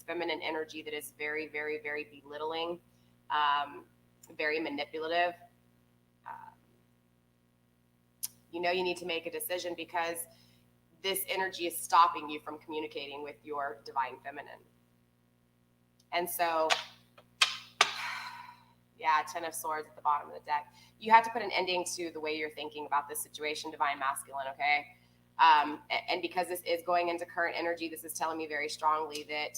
feminine energy that is very, very, very belittling, very manipulative. You know you need to make a decision because this energy is stopping you from communicating with your divine feminine. And so, yeah, Ten of Swords at the bottom of the deck. You have to put an ending to the way you're thinking about this situation, divine masculine, okay? And because this is going into current energy, this is telling me very strongly that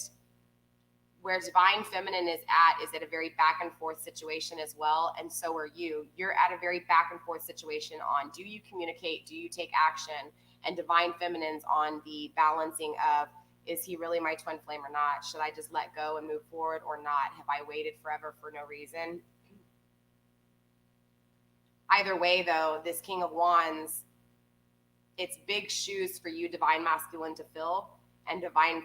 where divine feminine is at a very back and forth situation as well. And so are you. You're at a very back and forth situation on, do you communicate? Do you take action? And divine feminine's on the balancing of, is he really my twin flame or not? Should I just let go and move forward or not? Have I waited forever for no reason? Either way, though, this King of Wands, it's big shoes for you, divine masculine, to fill, and divine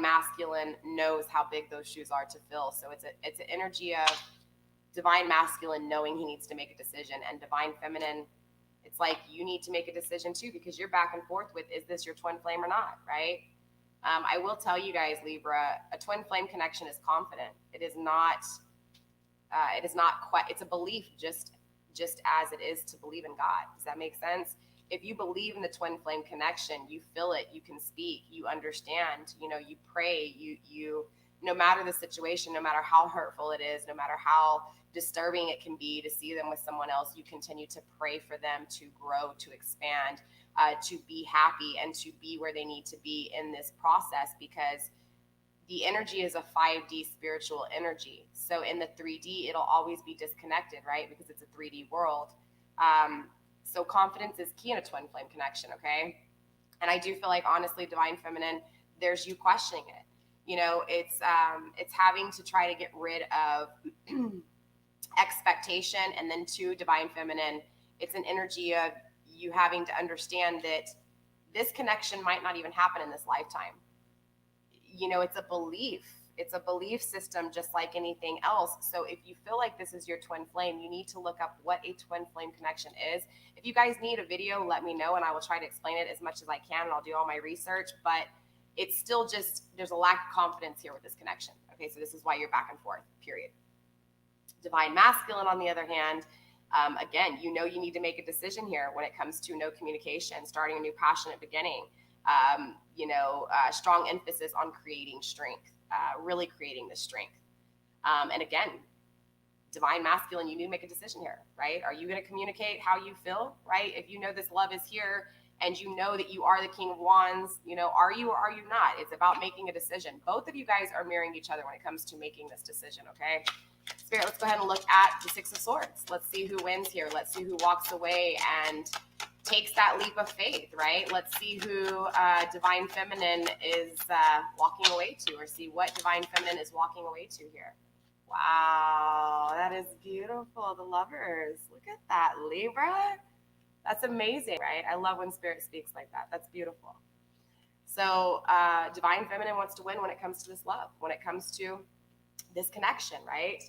masculine knows how big those shoes are to fill. So it's an energy of divine masculine knowing he needs to make a decision, and divine feminine, it's like you need to make a decision too, because you're back and forth with, is this your twin flame or not, right? I will tell you guys, Libra, a twin flame connection is confident. It is not quite, it's a belief just as it is to believe in God. Does that make sense? If you believe in the twin flame connection, you feel it, you can speak, you understand, you know, you pray, you no matter the situation, no matter how hurtful it is, no matter how disturbing it can be to see them with someone else, you continue to pray for them to grow, to expand, to be happy, and to be where they need to be in this process, because the energy is a 5D spiritual energy. So in the 3D, it'll always be disconnected, right? Because it's a 3D world. So confidence is key in a twin flame connection, okay? And I do feel like, honestly, divine feminine, there's you questioning it. You know, it's having to try to get rid of expectation, and then two, divine feminine, it's an energy of you having to understand that this connection might not even happen in this lifetime. You know, it's a belief system, just like anything else. So if you feel like this is your twin flame, you need to look up what a twin flame connection is. If you guys need a video, let me know and I will try to explain it as much as I can, and I'll do all my research. But it's still just, there's a lack of confidence here with this connection. Okay, so this is why you're back and forth, period. Divine masculine, on the other hand, again, you know you need to make a decision here when it comes to no communication, starting a new passionate beginning, strong emphasis on creating strength, really creating the strength. And again, divine masculine, you need to make a decision here, right? Are you going to communicate how you feel, right? If you know this love is here and you know that you are the King of Wands, you know, are you or are you not? It's about making a decision. Both of you guys are mirroring each other when it comes to making this decision, okay? Spirit, let's go ahead and look at the Six of Swords. Let's see who wins here. Let's see who walks away and takes that leap of faith, right? Let's see who Divine Feminine is walking away to, or see what Divine Feminine is walking away to here. Wow, that is beautiful. The Lovers. Look at that, Libra. That's amazing, right? I love when Spirit speaks like that. That's beautiful. So Divine Feminine wants to win when it comes to this love, when it comes to this connection, right?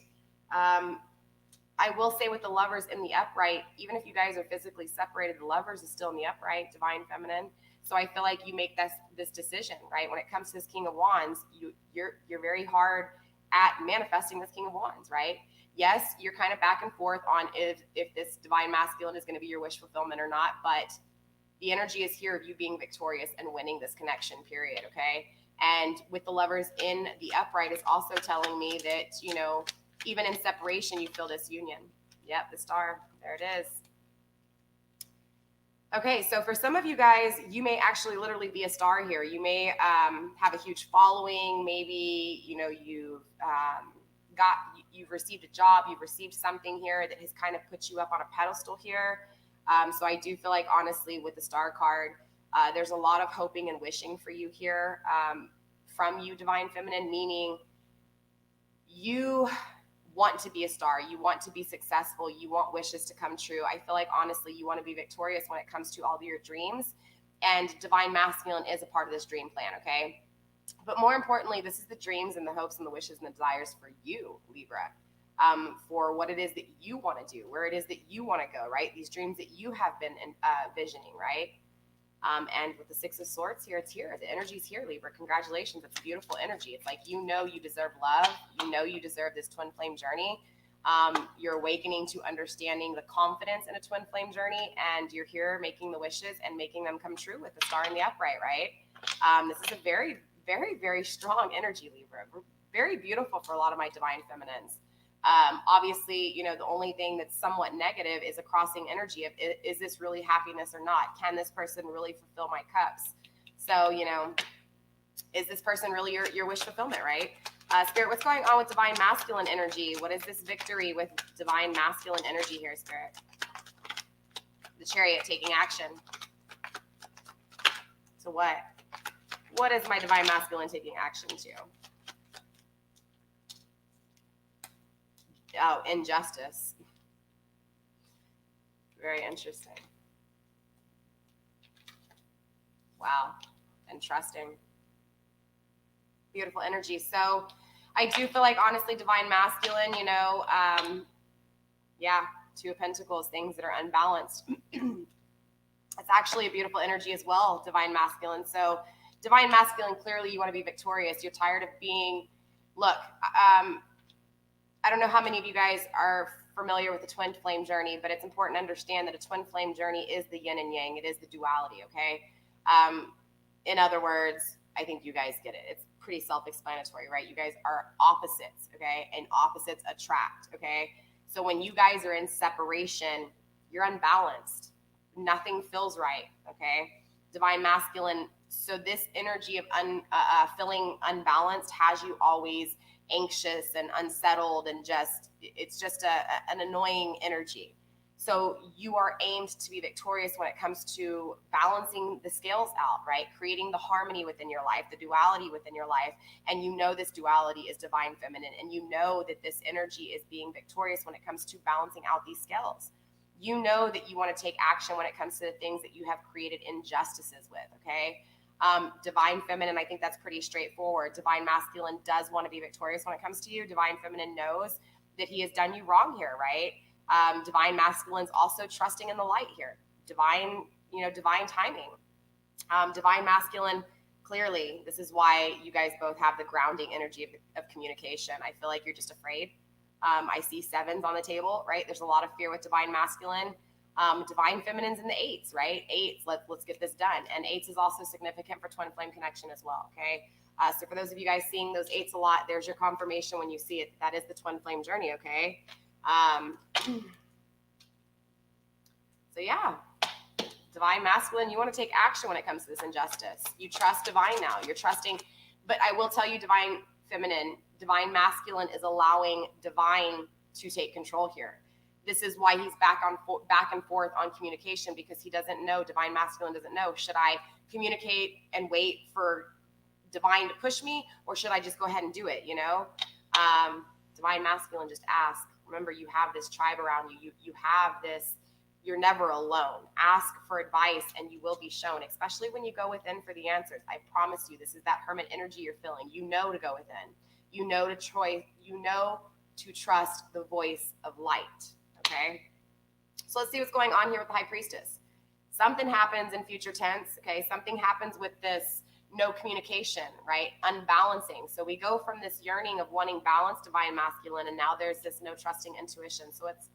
I will say with the Lovers in the upright, even if you guys are physically separated, the Lovers is still in the upright, Divine Feminine. So I feel like you make this decision, right? When it comes to this King of Wands, you're very hard at manifesting this King of Wands, right? Yes, you're kind of back and forth on if this Divine Masculine is going to be your wish fulfillment or not, but the energy is here of you being victorious and winning this connection, period, okay? And with the Lovers in the upright is also telling me that, you know, even in separation, you feel this union. Yep, the Star, there it is. Okay, so for some of you guys, you may actually literally be a star here. You may have a huge following. Maybe, you know, you've received a job, you've received something here that has kind of put you up on a pedestal here. So I do feel like, honestly, with the Star card, there's a lot of hoping and wishing for you here from you, Divine Feminine, meaning you want to be a star, you want to be successful, you want wishes to come true. I feel like, honestly, you want to be victorious when it comes to all of your dreams, and Divine Masculine is a part of this dream plan, okay? But more importantly, this is the dreams and the hopes and the wishes and the desires for you, Libra, for what it is that you want to do, where it is that you want to go, right? These dreams that you have been visioning, right? And with the Six of Swords here, it's here. The energy's here, Libra. Congratulations. It's a beautiful energy. It's like, you know, you deserve love. You know, you deserve this twin flame journey. You're awakening to understanding the confidence in a twin flame journey, and you're here making the wishes and making them come true with the Star in the upright, right? This is a very, very, very strong energy, Libra. Very beautiful for a lot of my Divine Feminines. Obviously, you know, the only thing that's somewhat negative is a crossing energy of, is this really happiness or not? Can this person really fulfill my cups? So, you know, is this person really your wish fulfillment, right? Spirit, what's going on with Divine Masculine energy? What is this victory with Divine Masculine energy here, Spirit? The Chariot taking action. So what? What is my Divine Masculine taking action to? Oh, injustice. Very interesting. Wow. And trusting. Beautiful energy. So I do feel like, honestly, Divine Masculine, you know, yeah, Two of Pentacles, things that are unbalanced. It's actually a beautiful energy as well, Divine Masculine. So Divine Masculine, clearly you want to be victorious. You're tired of being, look, I don't know how many of you guys are familiar with the twin flame journey, but it's important to understand that a twin flame journey is the yin and yang. It is the duality, okay? In other words, I think you guys get it. It's pretty self-explanatory, right? You guys are opposites, okay? And opposites attract, okay? So when you guys are in separation, you're unbalanced. Nothing feels right, okay? Divine Masculine, so this energy of feeling unbalanced has you always anxious and unsettled, and just, it's just an annoying energy. So you are aimed to be victorious when it comes to balancing the scales out, right? Creating the harmony within your life, the duality within your life. And you know this duality is divine feminine. And you know that this energy is being victorious when it comes to balancing out these scales. You know that you want to take action when it comes to the things that you have created injustices with, okay? Divine feminine, I think that's pretty straightforward. Divine masculine does want to be victorious when it comes to you. Divine feminine knows that he has done you wrong here, right? Divine masculine's also trusting in the light here. Divine timing. Divine masculine, clearly, this is why you guys both have the grounding energy of communication. I feel like you're just afraid. I see 7s on the table, right? There's a lot of fear with divine masculine. Divine feminine's in the 8s, right? 8s, let's get this done. And 8s is also significant for twin flame connection as well, okay? So for those of you guys seeing those 8s a lot, there's your confirmation when you see it. That is the twin flame journey, okay? So yeah, divine masculine, you want to take action when it comes to this injustice. You trust divine now. You're trusting, but I will tell you, divine feminine, divine masculine is allowing divine to take control here. This is why he's back and forth on communication, because he doesn't know, divine masculine doesn't know, should I communicate and wait for divine to push me, or should I just go ahead and do it, you know? Divine masculine, just ask. Remember, you have this tribe around you. You have this, you're never alone. Ask for advice and you will be shown, especially when you go within for the answers. I promise you, this is that hermit energy you're feeling. You know to go within. You know to trust the voice of light, okay? So let's see what's going on here with the High Priestess. Something happens in future tense, okay? Something happens with this no communication, right? Unbalancing. So we go from this yearning of wanting balance, divine masculine, and now there's this no trusting intuition. So let's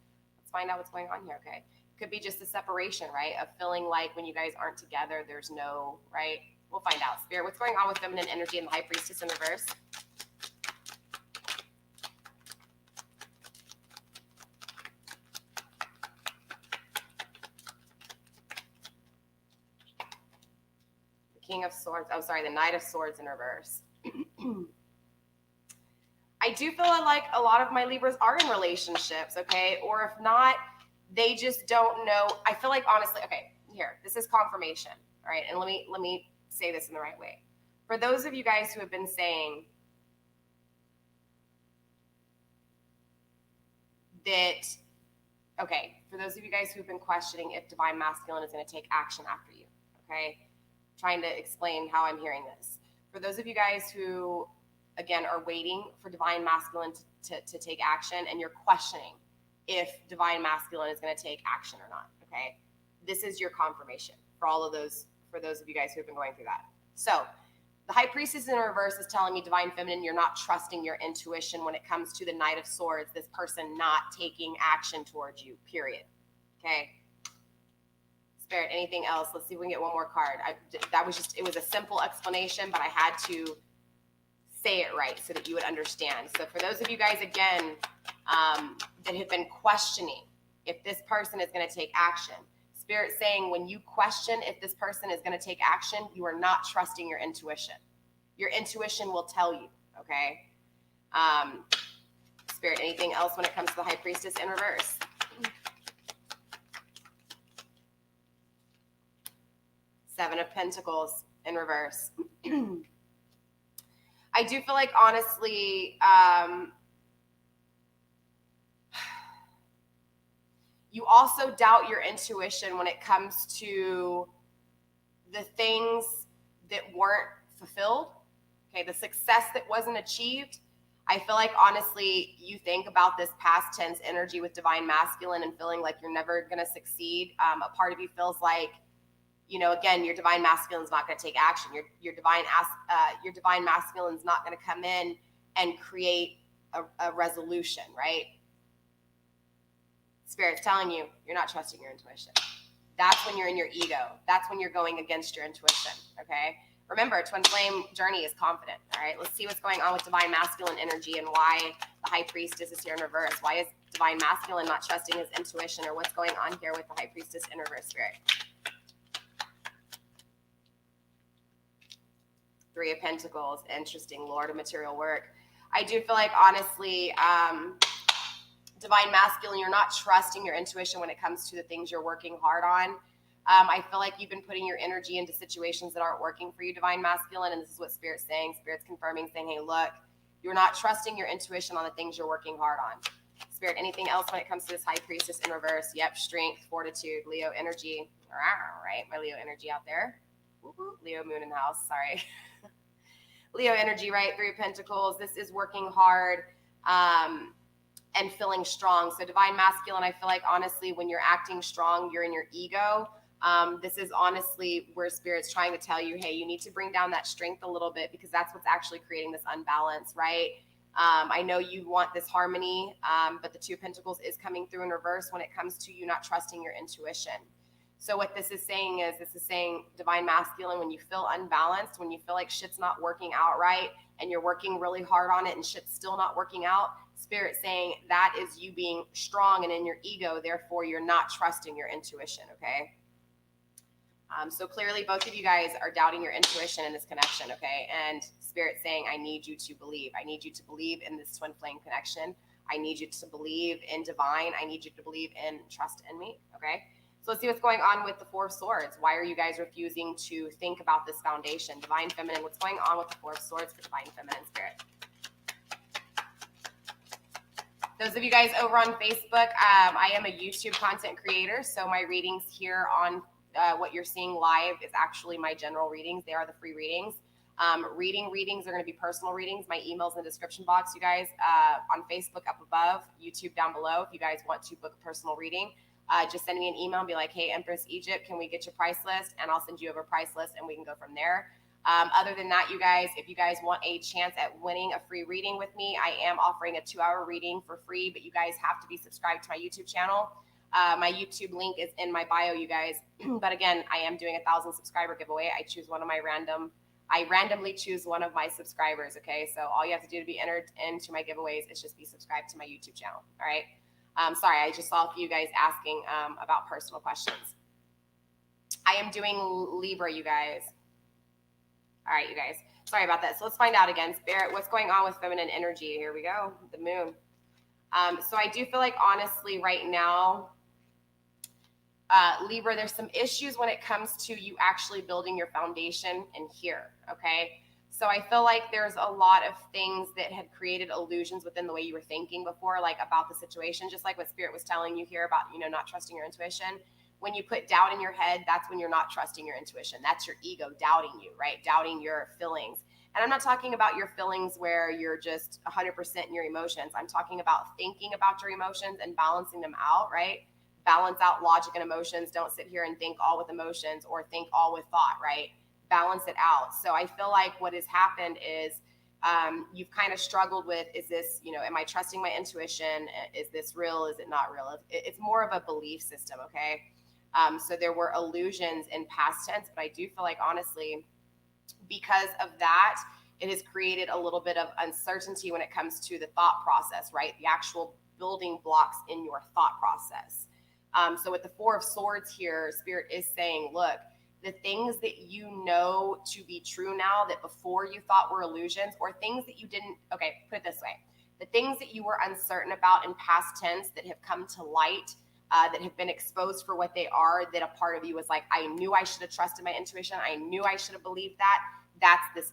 find out what's going on here, okay? Could be just a separation, right? Of feeling like when you guys aren't together, there's no, right? We'll find out. Spirit, what's going on with feminine energy and the High Priestess in reverse? King of Swords, the Knight of Swords in reverse. I do feel like a lot of my Libras are in relationships, okay? Or if not, they just don't know. I feel like, honestly, okay, here, this is confirmation, all right? And let me say this in the right way. For those of you guys who have been saying that, okay, for those of you guys who've been questioning if divine masculine is going to take action after you, okay? Trying to explain how I'm hearing this. For those of you guys who, again, are waiting for divine masculine to take action, and you're questioning if divine masculine is going to take action or not, okay? This is your confirmation for all of those, for those of you guys who have been going through that. So the High Priestess in reverse is telling me, divine feminine, you're not trusting your intuition when it comes to the Knight of Swords, this person not taking action towards you, period, okay? Spirit, anything else? Let's see if we can get one more card. It was a simple explanation, but I had to say it right so that you would understand. So for those of you guys, again, that have been questioning if this person is going to take action, Spirit saying when you question if this person is going to take action, you are not trusting your intuition. Your intuition will tell you, okay? Spirit, anything else when it comes to the High Priestess in reverse? Seven of Pentacles in reverse. I do feel like, honestly, you also doubt your intuition when it comes to the things that weren't fulfilled, okay, the success that wasn't achieved. I feel like, honestly, you think about this past tense energy with divine masculine and feeling like you're never going to succeed. A part of you feels like, you know, again, your divine masculine is not going to take action. Your divine masculine is not going to come in and create a resolution, right? Spirit's telling you, you're not trusting your intuition. That's when you're in your ego. That's when you're going against your intuition, okay? Remember, twin flame journey is confident, all right? Let's see what's going on with divine masculine energy and why the High Priestess is here in reverse. Why is divine masculine not trusting his intuition, or what's going on here with the High Priestess in reverse, Spirit? Three of Pentacles, interesting, Lord of material work. I do feel like, honestly, Divine Masculine, you're not trusting your intuition when it comes to the things you're working hard on. I feel like you've been putting your energy into situations that aren't working for you, Divine Masculine, and this is what Spirit's saying. Spirit's confirming, saying, hey, look, you're not trusting your intuition on the things you're working hard on. Spirit, anything else when it comes to this High Priestess in reverse? Yep, strength, fortitude, Leo energy. Right, my Leo energy out there. Leo moon in the house, sorry. Leo energy, right? Three of Pentacles. This is working hard and feeling strong. So Divine Masculine, I feel like honestly, when you're acting strong, you're in your ego. This is honestly where Spirit's trying to tell you, hey, you need to bring down that strength a little bit because that's what's actually creating this unbalance, right? I know you want this harmony, but the Two of Pentacles is coming through in reverse when it comes to you not trusting your intuition. So what this is saying, Divine Masculine, when you feel unbalanced, when you feel like shit's not working out right and you're working really hard on it and shit's still not working out, Spirit saying that is you being strong and in your ego, therefore you're not trusting your intuition, okay? So clearly both of you guys are doubting your intuition in this connection, okay? And Spirit saying, I need you to believe. I need you to believe in this twin flame connection. I need you to believe in divine. I need you to believe in trust in me, okay? So let's see what's going on with the Four of Swords. Why are you guys refusing to think about this foundation? Divine Feminine, what's going on with the Four of Swords for Divine Feminine Spirit? Those of you guys over on Facebook, I am a YouTube content creator, so my readings here on what you're seeing live is actually my general readings. They are the free readings. Readings are going to be personal readings. My email's in the description box, you guys, on Facebook up above, YouTube down below. If you guys want to book a personal reading, just send me an email and be like, hey, Empress Egypt, can we get your price list? And I'll send you over a price list and we can go from there. Other than that, you guys, if you guys want a chance at winning a free reading with me, I am offering a 2-hour reading for free, but you guys have to be subscribed to my YouTube channel. My YouTube link is in my bio, you guys. But again, I am doing a 1,000 subscriber giveaway. I randomly choose one of my subscribers, okay? So all you have to do to be entered into my giveaways is just be subscribed to my YouTube channel, all right? Sorry, I just saw a few guys asking about personal questions. I am doing Libra, you guys. All right, you guys. Sorry about that. So let's find out again. Spirit, what's going on with feminine energy? Here we go. The moon. So I do feel like, honestly, right now, Libra, there's some issues when it comes to you actually building your foundation in here, okay? So I feel like there's a lot of things that had created illusions within the way you were thinking before, like about the situation, just like what Spirit was telling you here about, not trusting your intuition. When you put doubt in your head, that's when you're not trusting your intuition. That's your ego doubting you, right? Doubting your feelings. And I'm not talking about your feelings where you're just 100% in your emotions. I'm talking about thinking about your emotions and balancing them out, right? Balance out logic and emotions. Don't sit here and think all with emotions or think all with thought, right? Balance it out. So I feel like what has happened is you've kind of struggled with, is this, am I trusting my intuition? Is this real? Is it not real? It's more of a belief system, okay? So there were illusions in past tense, but I do feel like, honestly, because of that, it has created a little bit of uncertainty when it comes to the thought process, right? The actual building blocks in your thought process. So with the Four of Swords here, Spirit is saying, look, the things that you know to be true now that before you thought were illusions, or things that you didn't, okay, put it this way. The things that you were uncertain about in past tense that have come to light, that have been exposed for what they are, that a part of you was like, I knew I should have trusted my intuition. I knew I should have believed that. That's this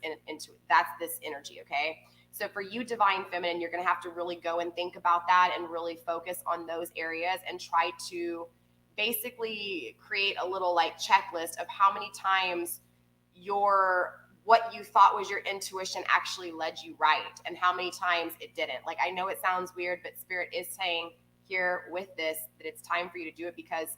energy, okay? So for you, Divine Feminine, you're going to have to really go and think about that and really focus on those areas and try to basically create a little like checklist of how many times what you thought was your intuition actually led you right and how many times it didn't. Like, I know it sounds weird, but Spirit is saying here with this that it's time for you to do it because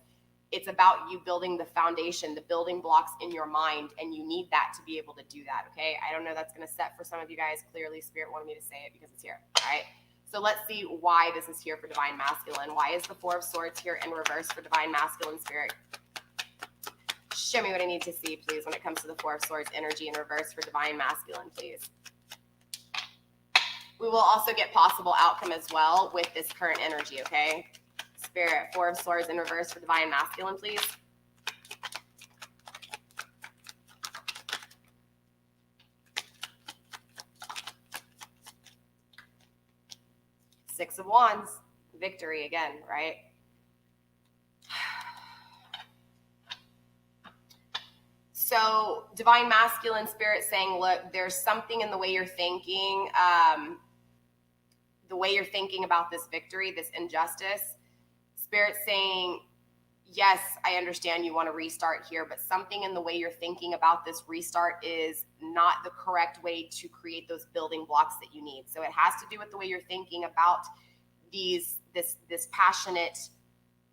it's about you building the foundation, the building blocks in your mind, and you need that to be able to do that, okay? I don't know, that's going to set for some of you guys. Clearly, Spirit wanted me to say it because it's here, all right? So let's see why this is here for Divine Masculine. Why is the Four of Swords here in reverse for Divine Masculine, Spirit? Show me what I need to see, please, when it comes to the Four of Swords energy in reverse for Divine Masculine, please. We will also get possible outcome as well with this current energy, okay? Spirit, Four of Swords in reverse for Divine Masculine, please. Six of Wands, victory again, right? So divine masculine spirit saying, look, there's something in the way you're thinking, about this victory, this injustice. Spirit saying, yes, I understand you want to restart here, but something in the way you're thinking about this restart is not the correct way to create those building blocks that you need. So it has to do with the way you're thinking about this passionate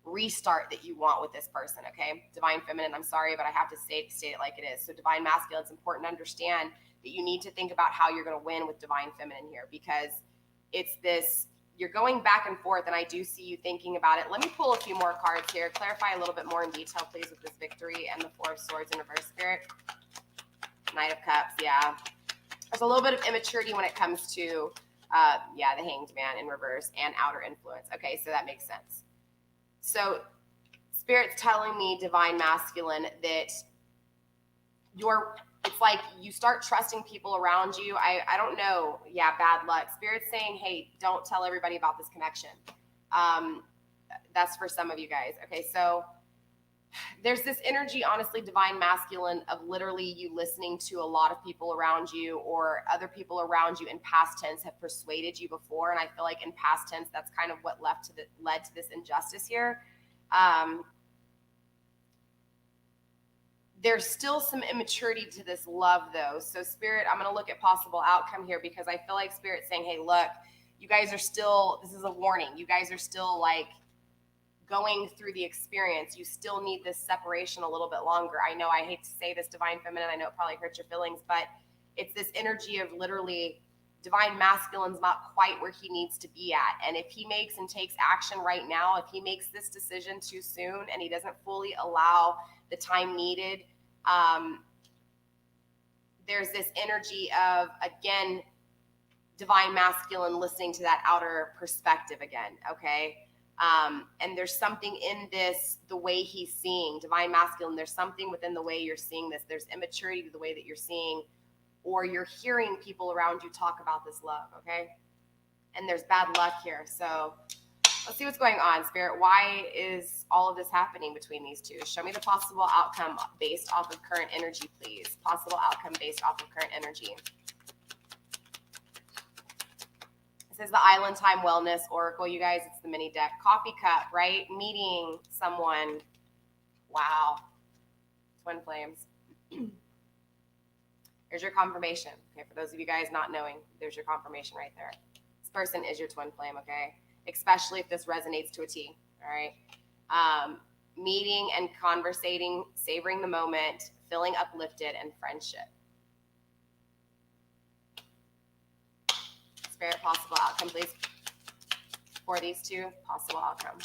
restart that you want with this person, okay? Divine feminine, I'm sorry, but I have to state it like it is. So divine masculine, it's important to understand that you need to think about how you're going to win with divine feminine here, because it's this, you're going back and forth, and I do see you thinking about it. Let me pull a few more cards here. Clarify a little bit more in detail, please, with this victory and the Four of Swords in reverse, Spirit. Knight of Cups, yeah. There's a little bit of immaturity when it comes to, the Hanged Man in reverse and outer influence. Okay, so that makes sense. So Spirit's telling me, divine masculine, that it's like you start trusting people around you. I don't know. Yeah, bad luck. Spirit's saying, hey, don't tell everybody about this connection. That's for some of you guys. Okay, so there's this energy, honestly, divine masculine, of literally you listening to a lot of people around you, or other people around you in past tense have persuaded you before. And I feel like in past tense, that's kind of what led to this injustice here. There's still some immaturity to this love, though. So Spirit, I'm going to look at possible outcome here, because I feel like Spirit's saying, hey, look, you guys are still, this is a warning. You guys are still like going through the experience. You still need this separation a little bit longer. I know I hate to say this, divine feminine. I know it probably hurts your feelings, but it's this energy of literally divine masculine's not quite where he needs to be at. And if he makes and takes action right now, if he makes this decision too soon and he doesn't fully allow the time needed, there's this energy of, again, divine masculine listening to that outer perspective again, okay? And there's something in this, the way he's seeing, divine masculine, there's something within the way you're seeing this. There's immaturity to the way that you're seeing, or you're hearing people around you talk about this love, okay? And there's bad luck here. So let's see what's going on, Spirit. Why is all of this happening between these two? Show me the possible outcome based off of current energy, please. Possible outcome based off of current energy. This is the Island Time Wellness Oracle, you guys. It's the mini deck. Coffee cup, right? Meeting someone. Wow. Twin flames. Here's your confirmation. Okay, for those of you guys not knowing, there's your confirmation right there. This person is your twin flame, okay? Especially if this resonates to a T, all right? Meeting and conversating, savoring the moment, feeling uplifted, and friendship. Spirit, possible outcome, please. For these two, possible outcome.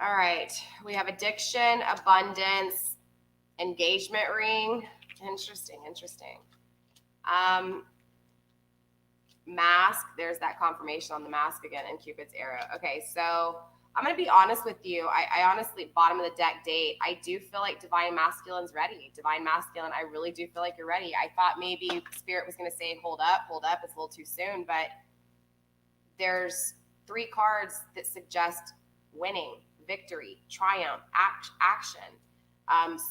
All right, we have addiction, abundance, engagement ring. Interesting. Mask, there's that confirmation on the mask again, and Cupid's arrow. Okay, so I'm going to be honest with you. I honestly, bottom of the deck date, I do feel like divine masculine's ready. Divine masculine, I really do feel like you're ready. I thought maybe Spirit was going to say, hold up, it's a little too soon, but there's 3 cards that suggest winning, victory, triumph, action,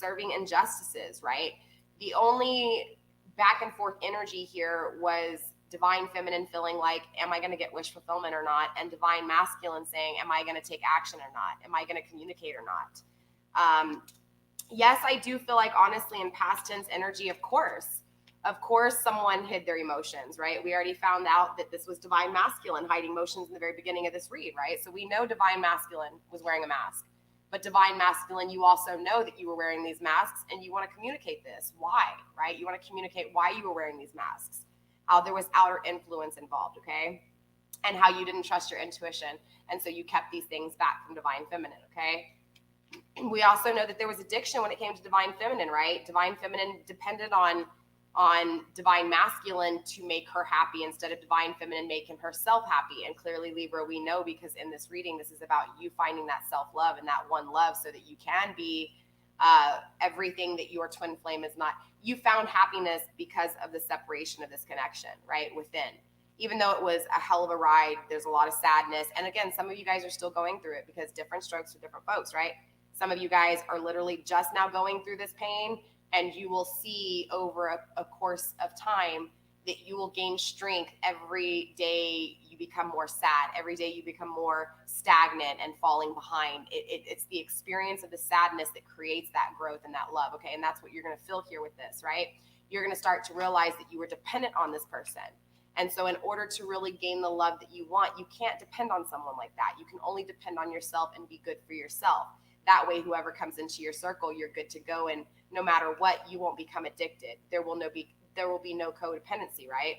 serving injustices, right? The only back and forth energy here was divine feminine feeling like, am I going to get wish fulfillment or not? And divine masculine saying, am I going to take action or not? Am I going to communicate or not? Yes, I do feel like, honestly, in past tense energy, of course, someone hid their emotions, right? We already found out that this was divine masculine hiding emotions in the very beginning of this read, right? So we know divine masculine was wearing a mask. But divine masculine, you also know that you were wearing these masks, and you want to communicate this. Why, right? You want to communicate why you were wearing these masks, how there was outer influence involved, okay? And how you didn't trust your intuition. And so you kept these things back from divine feminine, okay? We also know that there was addiction when it came to divine feminine, right? Divine feminine depended on divine masculine to make her happy instead of divine feminine making herself happy. And clearly, Libra, we know, because in this reading, this is about you finding that self-love and that one love so that you can be everything that your twin flame is not. You found happiness because of the separation of this connection, right, within. Even though it was a hell of a ride, there's a lot of sadness. And again, some of you guys are still going through it because different strokes for different folks, right? Some of you guys are literally just now going through this pain, and you will see over a course of time that you will gain strength every day you become more sad, every day you become more stagnant and falling behind. It's the experience of the sadness that creates that growth and that love, okay? And that's what you're going to feel here with this, right? You're going to start to realize that you were dependent on this person. And so in order to really gain the love that you want, you can't depend on someone like that. You can only depend on yourself and be good for yourself. That way, whoever comes into your circle, you're good to go. And no matter what, you won't become addicted. There will be no codependency, right?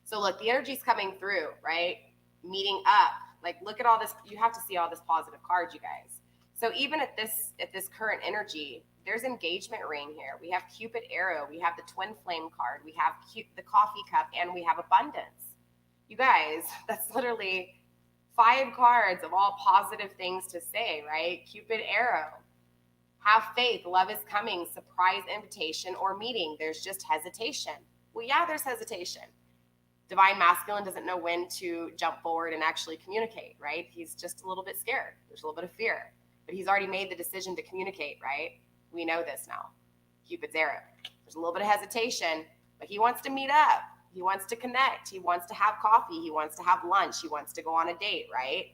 So look, the energy's coming through, right? Meeting up. Like, look at all this. You have to see all this positive cards, you guys. So even at this current energy, there's engagement ring here. We have Cupid arrow. We have the twin flame card. We have the coffee cup, and we have abundance. You guys, that's literally 5 cards of all positive things to say, right? Cupid arrow. Have faith. Love is coming. Surprise invitation or meeting. There's just hesitation. Well, yeah, there's hesitation. Divine masculine doesn't know when to jump forward and actually communicate, right? He's just a little bit scared. There's a little bit of fear, but he's already made the decision to communicate, right? We know this now. Cupid's arrow. There's a little bit of hesitation, but he wants to meet up. He wants to connect. He wants to have coffee. He wants to have lunch. He wants to go on a date, right?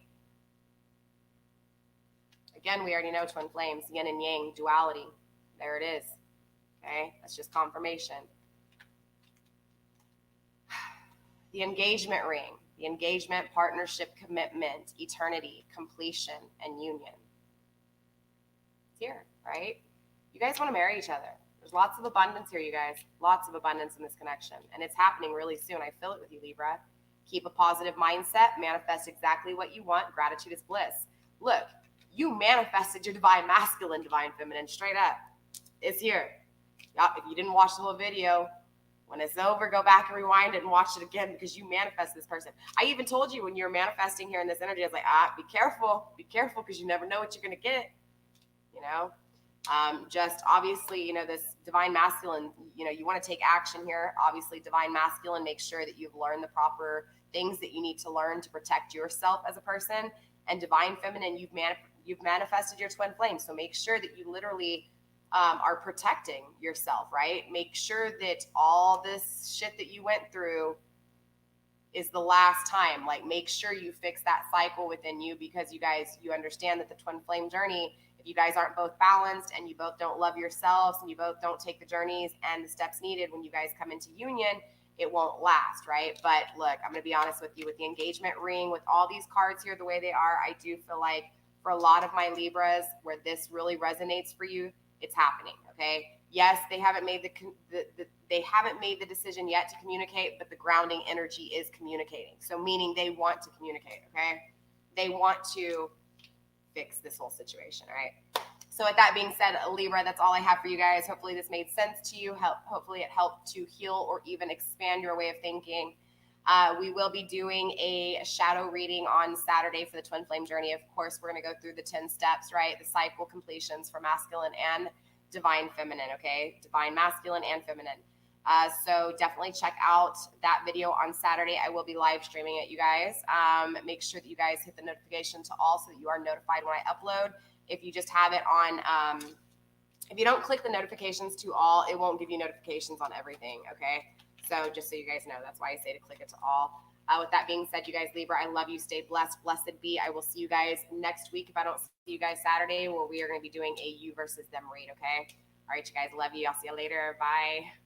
Again, we already know twin flames, yin and yang, duality. There it is. Okay, that's just confirmation. The engagement ring, the engagement, partnership, commitment, eternity, completion, and union. It's here, right? You guys want to marry each other. There's lots of abundance here, you guys. Lots of abundance in this connection. And it's happening really soon. I feel it with you, Libra. Keep a positive mindset. Manifest exactly what you want. Gratitude is bliss. Look, you manifested your divine masculine, divine feminine. Straight up. It's here. If you didn't watch the whole video, when it's over, go back and rewind it and watch it again because you manifest this person. I even told you when you're manifesting here in this energy, I was like, be careful because you never know what you're going to get, you know? Just obviously, you know, this divine masculine, you know, you want to take action here. Obviously, divine masculine, make sure that you've learned the proper things that you need to learn to protect yourself as a person. And divine feminine, you've manifested your twin flame. So make sure that you literally are protecting yourself, right? Make sure that all this shit that you went through is the last time. Like, make sure you fix that cycle within you because you guys, you understand that the twin flame journey, if you guys aren't both balanced and you both don't love yourselves and you both don't take the journeys and the steps needed when you guys come into union, it won't last, right? But look, I'm going to be honest with you, with the engagement ring, with all these cards here the way they are, I do feel like for a lot of my Libras where this really resonates for you, it's happening, okay? Yes, they haven't made the decision yet to communicate, but the grounding energy is communicating. So meaning they want to communicate, okay? They want to fix this whole situation, all right? So with that being said, Libra, that's all I have for you guys. Hopefully this made sense to you. Hopefully it helped to heal or even expand your way of thinking. We will be doing a shadow reading on Saturday for the twin flame journey. Of course, we're going to go through the 10 steps, right? The cycle completions for masculine and divine feminine, okay? Divine masculine and feminine. So definitely check out that video on Saturday. I will be live streaming it, you guys. Make sure that you guys hit the notification to all so that you are notified when I upload. If you just have it on, if you don't click the notifications to all, it won't give you notifications on everything, okay? So just so you guys know, that's why I say to click it to all. With that being said, you guys, Libra, I love you. Stay blessed. Blessed be. I will see you guys next week if I don't see you guys Saturday, where we are going to be doing a you versus them read, okay? All right, you guys, love you. I'll see you later. Bye.